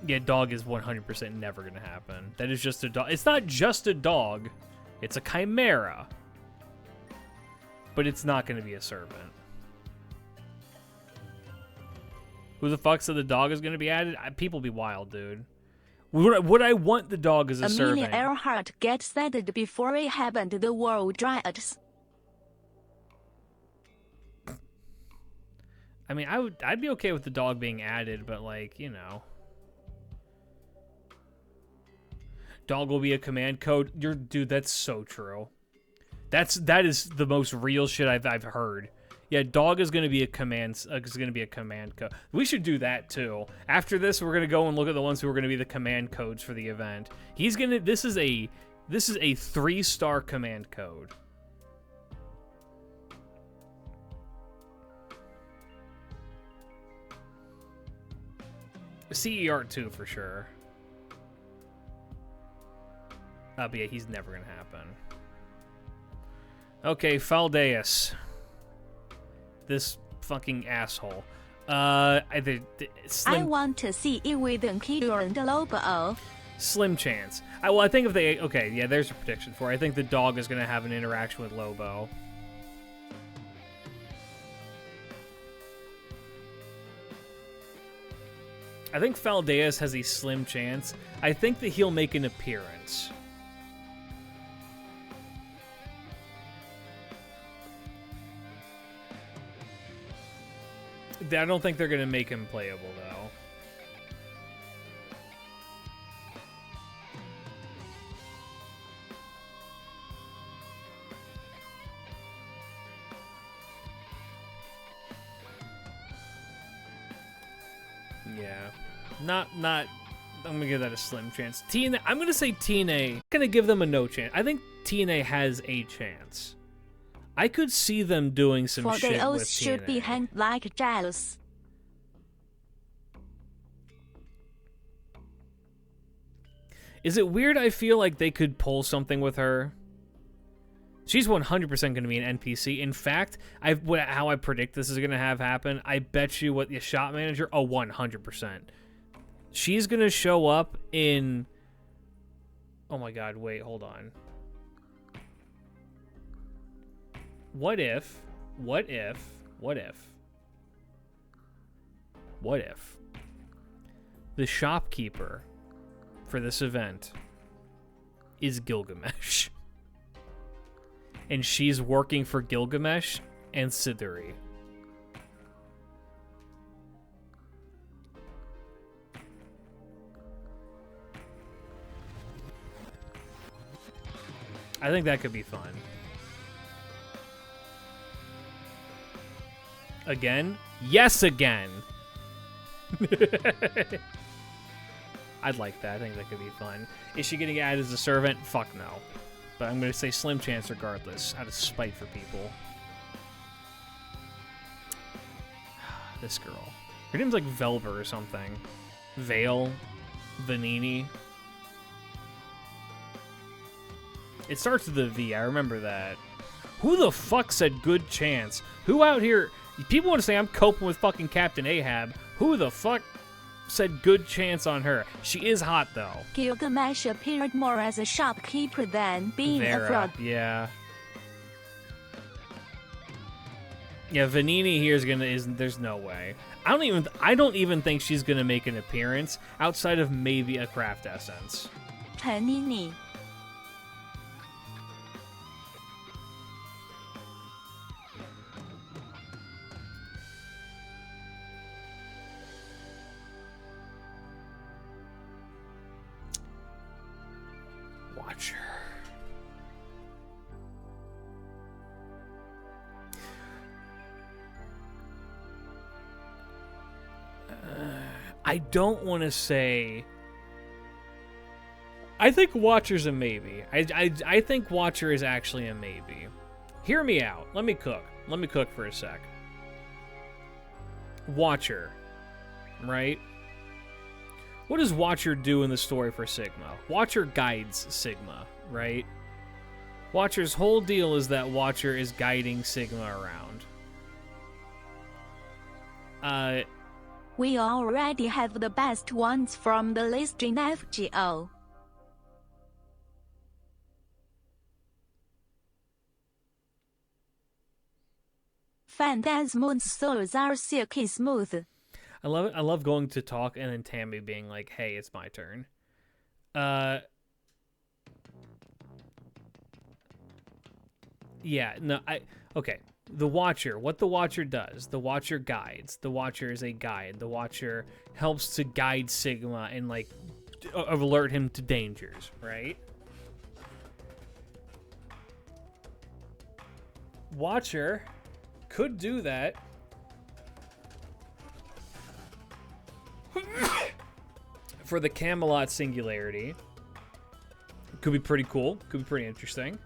Yeah, dog is 100% never going to happen. That is just a dog. It's not just a dog. It's a chimera. But it's not going to be a servant. Who the fuck said the dog is going to be added? People be wild, dude. Would I want the dog as a servant? Amelia Earhart gets added before it happened to the World Dryads. I mean, I'd be okay with the dog being added, but like, you know. Dog will be a command code. Dude, that's so true. That is the most real shit I've heard. Yeah, dog is gonna be a command code. We should do that too. After this, we're gonna go and look at the ones who are gonna be the command codes for the event. This is a 3-star command code. CER 2 for sure. But yeah, he's never gonna happen. Okay, Faldeus. This fucking asshole. I want to see it with Kieran Lobo. Slim chance. I think if they... Okay, yeah, there's a prediction for it. I think the dog is gonna have an interaction with Lobo. I think Faldeus has a slim chance. I think that he'll make an appearance. I don't think they're going to make him playable, though. Yeah. Not... I'm going to give that a slim chance. TNA... I'm going to say TNA... I'm going to give them a no chance. I think TNA has a chance. I could see them doing some shit with TNA. Should be hanged like Giles. Is it weird I feel like they could pull something with her? She's 100% going to be an NPC. In fact, how I predict this is going to happen, I bet you what the shop manager, 100%. She's going to show up in... Oh my god, wait, hold on. What if the shopkeeper for this event is Gilgamesh? And she's working for Gilgamesh and Siduri. I think that could be fun. Again? Yes, again! I'd like that. I think that could be fun. Is she getting added as a servant? Fuck no. But I'm going to say slim chance regardless, out of spite for people. This girl. Her name's like Velver or something. Vale. Vanini. It starts with a V. I remember that. Who the fuck said good chance? Who out here... People want to say I'm coping with fucking Captain Ahab. Who the fuck said good chance on her? She is hot, though. Gilgamesh appeared more as a shopkeeper than being a fraud. Yeah. Yeah, Vanini here there's no way. I don't even think she's gonna make an appearance outside of maybe a craft essence. Panini. Watcher. I don't want to say. I think Watcher's a maybe. I think Watcher is actually a maybe. Hear me out. Let me cook. Let me cook for a sec. Watcher, right? What does Watcher do in the story for Sigma? Watcher guides Sigma, right? Watcher's whole deal is that Watcher is guiding Sigma around. We already have the best ones from the list in FGO. Phantasmon's souls are silky smooth. I love it. I love going to talk and then Tammy being like, hey, it's my turn. Yeah, no, okay. The Watcher, what the Watcher does, the Watcher guides. The Watcher is a guide. The Watcher helps to guide Sigma and, like, alert him to dangers, right? Watcher could do that. For the Camelot singularity. Could be pretty cool. Could be pretty interesting.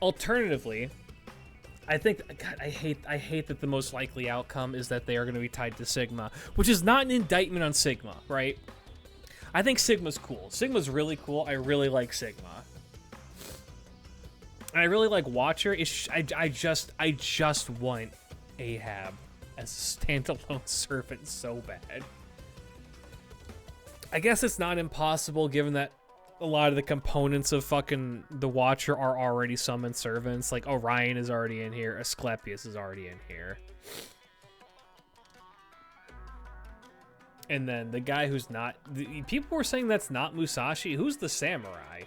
Alternatively, I think, God, I hate that the most likely outcome is that they are going to be tied to Sigma, which is not an indictment on Sigma, right? I think Sigma's cool. Sigma's really cool. I really like Sigma. And I really like Watcher. I just want Ahab as a standalone servant so bad. I guess it's not impossible given that a lot of the components of fucking the Watcher are already summoned servants. Like, Orion is already in here. Asclepius is already in here. And then the guy who's not... People were saying that's not Musashi. Who's the samurai?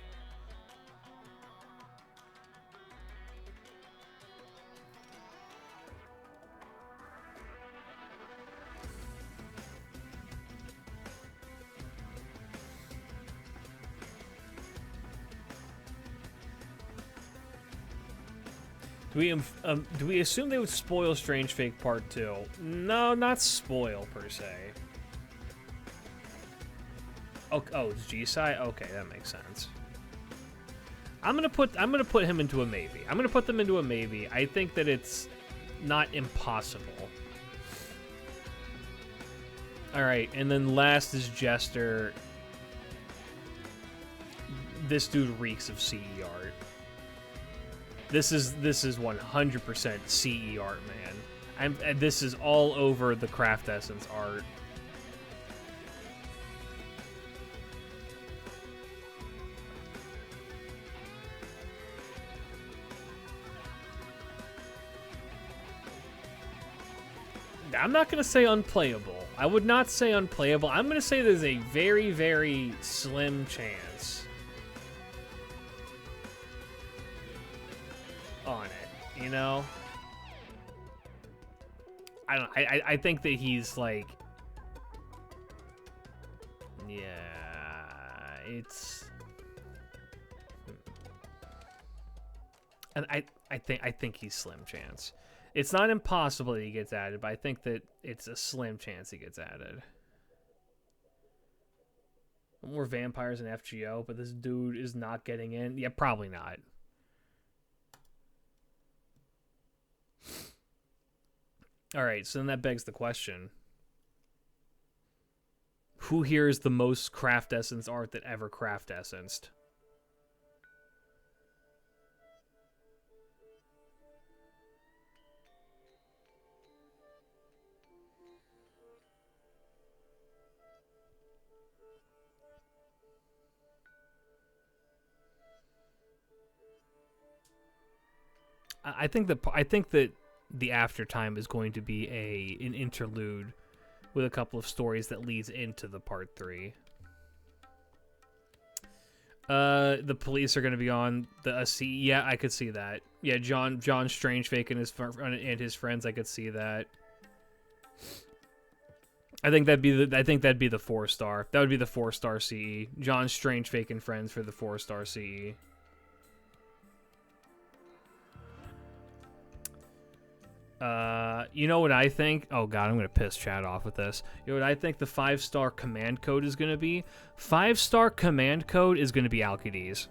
Do we assume they would spoil Strange Fake Part 2? No, not spoil per se. Oh, it's G-Sai? Okay, that makes sense. I'm gonna put him into a maybe. I'm gonna put them into a maybe. I think that it's not impossible. All right, and then last is Jester. This dude reeks of CE art. This is 100% CE art, man. This is all over the Craft Essence art. I'm not going to say unplayable. I would not say unplayable. I'm going to say there's a very, very slim chance on it, you know? I think that he's like, yeah, it's, and I think he's slim chance. It's not impossible that he gets added, but I think that it's a slim chance he gets added. More vampires in FGO, but this dude is not getting in. Yeah, probably not. All right, so then that begs the question. Who here is the most Craft Essence art that ever Craft Essenced? I think that the aftertime is going to be an interlude with a couple of stories that leads into the part 3. The police are going to be on the C. Yeah, I could see that. Yeah, John Strangefake and his friends. I could see that. I think that'd be the 4-star. That would be the 4-star CE. John Strangefake and friends for the 4-star CE. You know what I think? Oh god, I'm gonna piss chat off with this. You know what I think the 5-star command code is gonna be? 5-star command code is gonna be Alcides.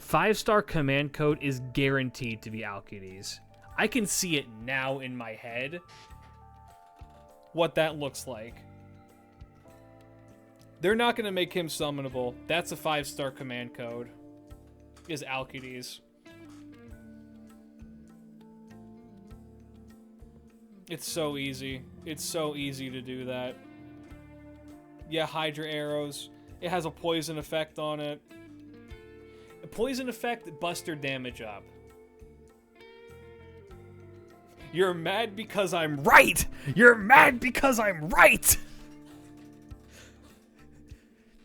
5-star command code is guaranteed to be Alcides. I can see it now in my head. What that looks like. They're not gonna make him summonable. That's a 5-star command code. Is Alcides. It's so easy. It's so easy to do that. Yeah, Hydra arrows. It has a poison effect on it. A poison effect, buster damage up. You're mad because I'm right! You're mad because I'm right!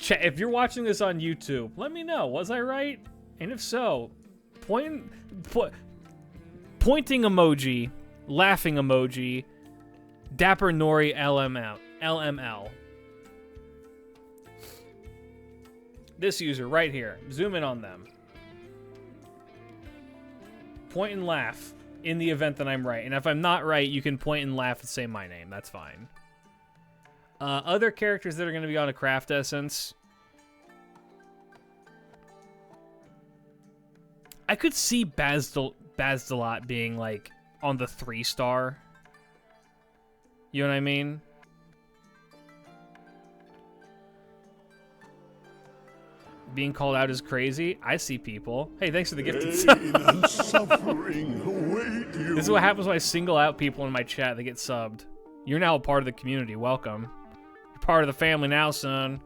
If you're watching this on YouTube, let me know. Was I right? And if so, pointing emoji, laughing emoji, Dapper Nori LML. This user right here. Zoom in on them. Point and laugh in the event that I'm right. And if I'm not right, you can point and laugh and say my name. That's fine. Other characters that are going to be on a Craft Essence. I could see Bazdelot being like on the 3-star. You know what I mean? Being called out as crazy. I see people. Hey, thanks for the gifted sub. This is what happens when I single out people in my chat that get subbed. You're now a part of the community. Welcome. You're part of the family now, son.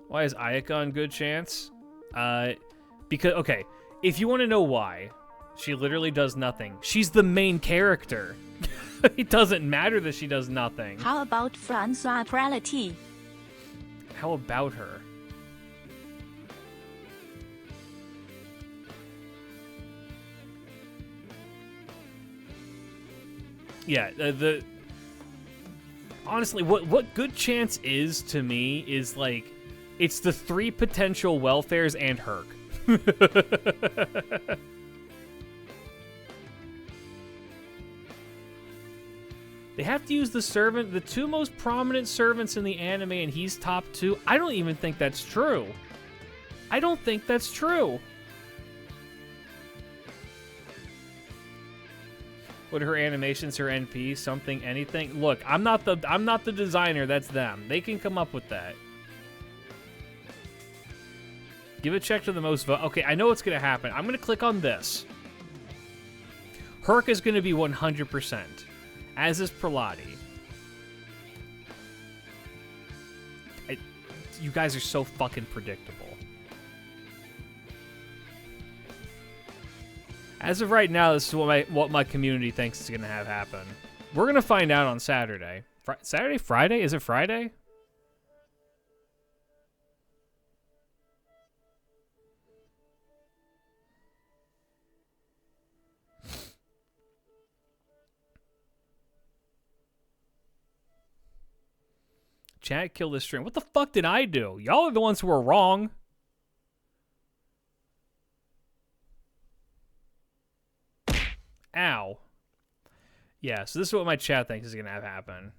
Why is Ayaka on good chance? Because, okay, if you want to know why, she literally does nothing. She's the main character. It doesn't matter that she does nothing. How about Francois Prality? How about her? Yeah, honestly, what good chance is to me is like, it's the 3 potential welfares and Herc. They have to use the 2 most prominent servants in the anime, and he's top 2. I don't even think that's true. I don't think that's true. What are her animations, her NP, something, anything? Look, I'm not the designer, that's them. They can come up with that. Give a check to the most vote. Okay, I know what's gonna happen. I'm gonna click on this. Herc is gonna be 100%, as is Praladi. You guys are so fucking predictable. As of right now, this is what my community thinks is gonna have happen. We're gonna find out on Saturday. Saturday? Friday? Is it Friday? Chat, kill this stream. What the fuck did I do? Y'all are the ones who are wrong. Ow. Yeah, so this is what my chat thinks is going to have happen.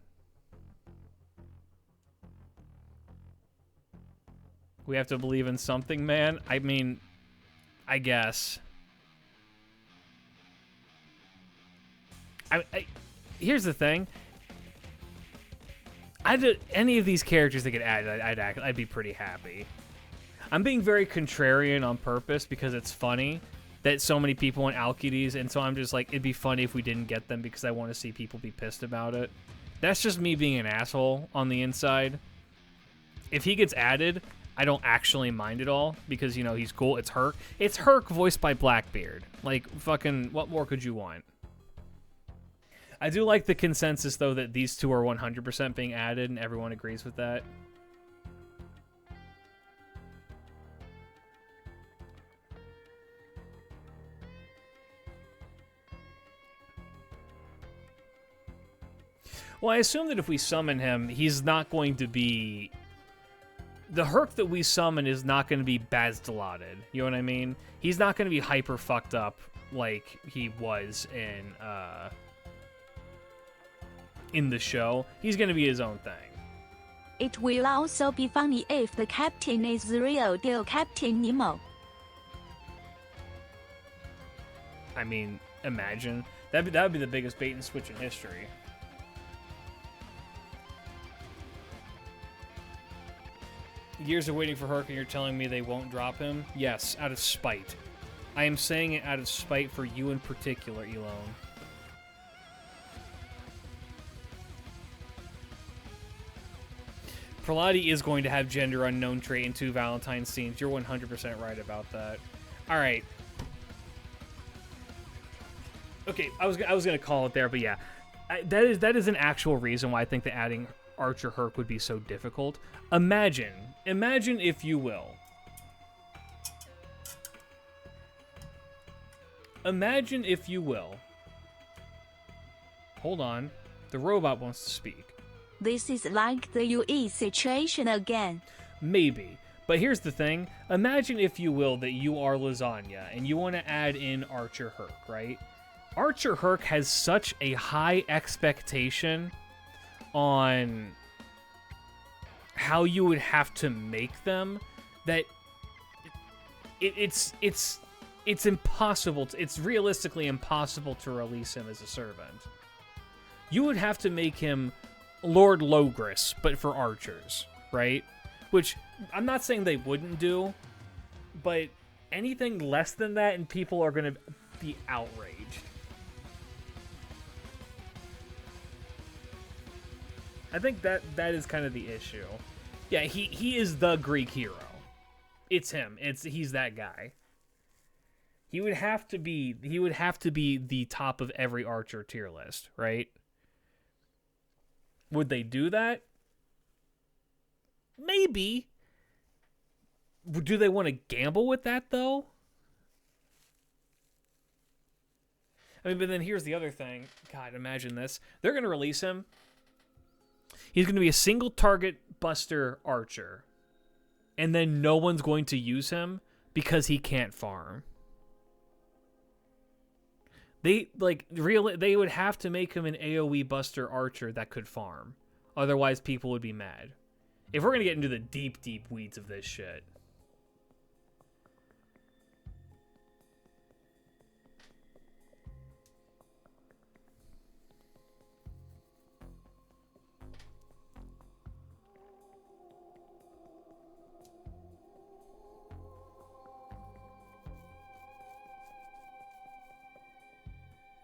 We have to believe in something, man. I mean, I guess. Here's the thing. Any of these characters that get added, I'd be pretty happy. I'm being very contrarian on purpose because it's funny that so many people want Alcides, and so I'm just like, it'd be funny if we didn't get them because I want to see people be pissed about it. That's just me being an asshole on the inside. If he gets added, I don't actually mind at all because, you know, he's cool. It's Herc. It's Herc voiced by Blackbeard. Like, fucking, what more could you want? I do like the consensus, though, that these two are 100% being added, and everyone agrees with that. Well, I assume that if we summon him, he's not going to be... The Herc that we summon is not going to be Bazdalated. You know what I mean? He's not going to be hyper fucked up like he was in the show. He's going to be his own thing. It will also be funny if the captain is the real deal Captain Nemo. I mean, imagine. That would be the biggest bait and switch in history. Years are waiting for Herc and you're telling me they won't drop him? Yes, out of spite. I am saying it out of spite for you in particular, Elone. Praladi is going to have gender unknown trait in 2 Valentine scenes. You're 100% right about that. Alright. Okay, I was going to call it there, but yeah. That is an actual reason why I think that adding Archer Herc would be so difficult. Imagine, if you will. Imagine, if you will. Hold on. The robot wants to speak. This is like the UE situation again. Maybe. But here's the thing. Imagine, if you will, that you are Lasagna and you want to add in Archer Herc, right? Archer Herc has such a high expectation on how you would have to make them that it's impossible. It's realistically impossible to release him as a servant. You would have to make him Lord Logris, but for archers, right? Which I'm not saying they wouldn't do, but anything less than that and people are going to be outraged. I think that is kind of the issue. Yeah, he is the Greek hero. It's him. He's that guy. He would have to be the top of every archer tier list, right? Would they do that? Maybe. Do they want to gamble with that though? I mean, but then here's the other thing. God, imagine this. They're going to release him. He's going to be a single target buster archer. And then no one's going to use him because he can't farm. They would have to make him an AoE buster archer that could farm. Otherwise people would be mad. If we're going to get into the deep, deep weeds of this shit.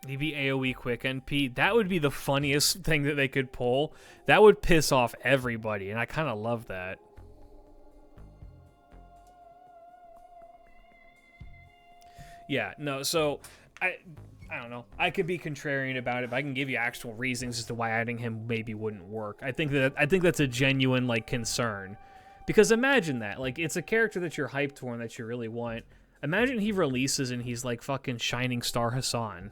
He'd be AoE quick NP. That would be the funniest thing that they could pull. That would piss off everybody, and I kind of love that. Yeah, no, so I don't know. I could be contrarian about it, but I can give you actual reasons as to why adding him maybe wouldn't work. I think that's a genuine like concern. Because imagine that. Like, it's a character that you're hyped for and that you really want. Imagine he releases and he's like fucking Shining Star Hassan.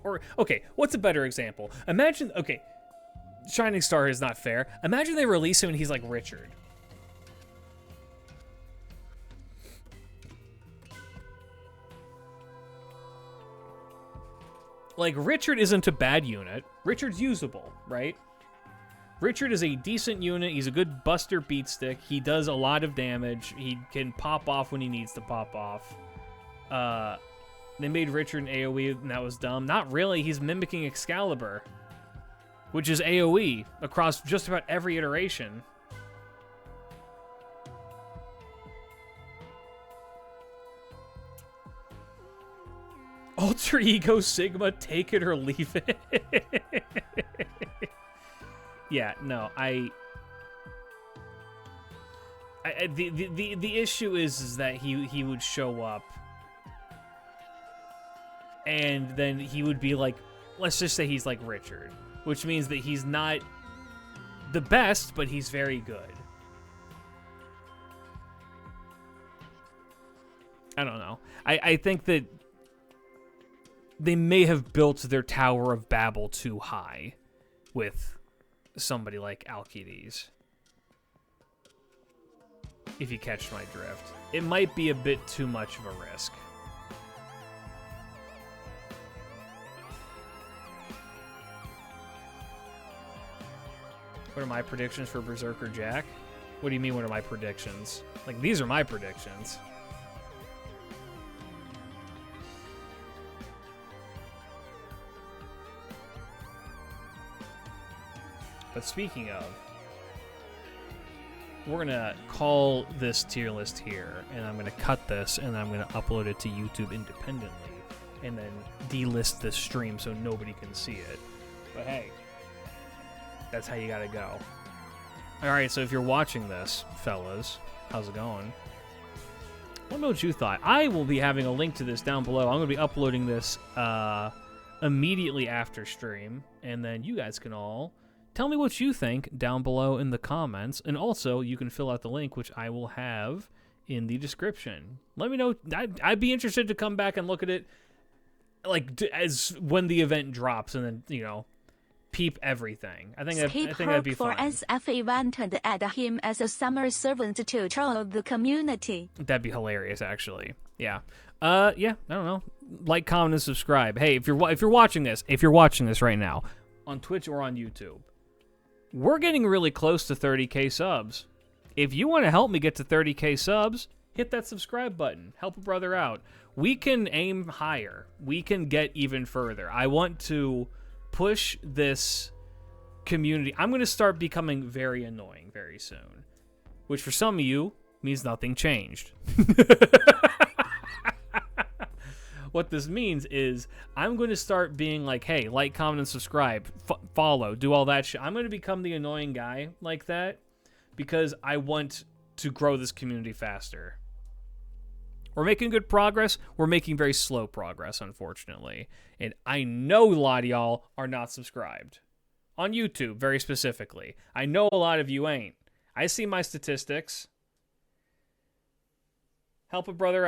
Or, okay, what's a better example? Imagine, okay, Shining Star is not fair. Imagine they release him and he's like Richard. Like, Richard isn't a bad unit. Richard's usable, right? Richard is a decent unit. He's a good buster beatstick. He does a lot of damage. He can pop off when he needs to pop off. They made Richard an AoE, and that was dumb. Not really. He's mimicking Excalibur, which is AoE across just about every iteration. Alter Ego Sigma, take it or leave it. Yeah, no, the issue is that he would show up, and then he would be like, let's just say he's like Richard, which means that he's not the best, but he's very good. I don't know. I think that they may have built their Tower of Babel too high with somebody like Alcides. If you catch my drift. It might be a bit too much of a risk. What are my predictions for Berserker Jack? What do you mean, what are my predictions? Like, these are my predictions. But speaking of, we're going to call this tier list here, and I'm going to cut this, and I'm going to upload it to YouTube independently, and then delist this stream so nobody can see it. But hey, that's how you got to go. Alright, so if you're watching this, fellas, how's it going? Let me know what you thought. I will be having a link to this down below. I'm going to be uploading this immediately after stream, and then you guys can all tell me what you think down below in the comments, and also you can fill out the link, which I will have in the description. Let me know. I'd be interested to come back and look at it, like, as when the event drops, and then, you know, peep everything. I think that'd be fun. For SF event and add him as a summer servant to troll the community. That'd be hilarious, actually. Yeah. Yeah. I don't know. Like, comment, and subscribe. Hey, if you're watching this right now on Twitch or on YouTube, we're getting really close to 30K subs. If you want to help me get to 30K subs, hit that subscribe button. Help a brother out. We can aim higher. We can get even further. I want to push this community. I'm going to start becoming very annoying very soon, which for some of you means nothing changed. What this means is I'm going to start being like, hey, like, comment, and subscribe, follow, do all that shit. I'm going to become the annoying guy like that because I want to grow this community faster. We're making good progress. We're making very slow progress, unfortunately. And I know a lot of y'all are not subscribed. On YouTube, very specifically. I know a lot of you ain't. I see my statistics. Help a brother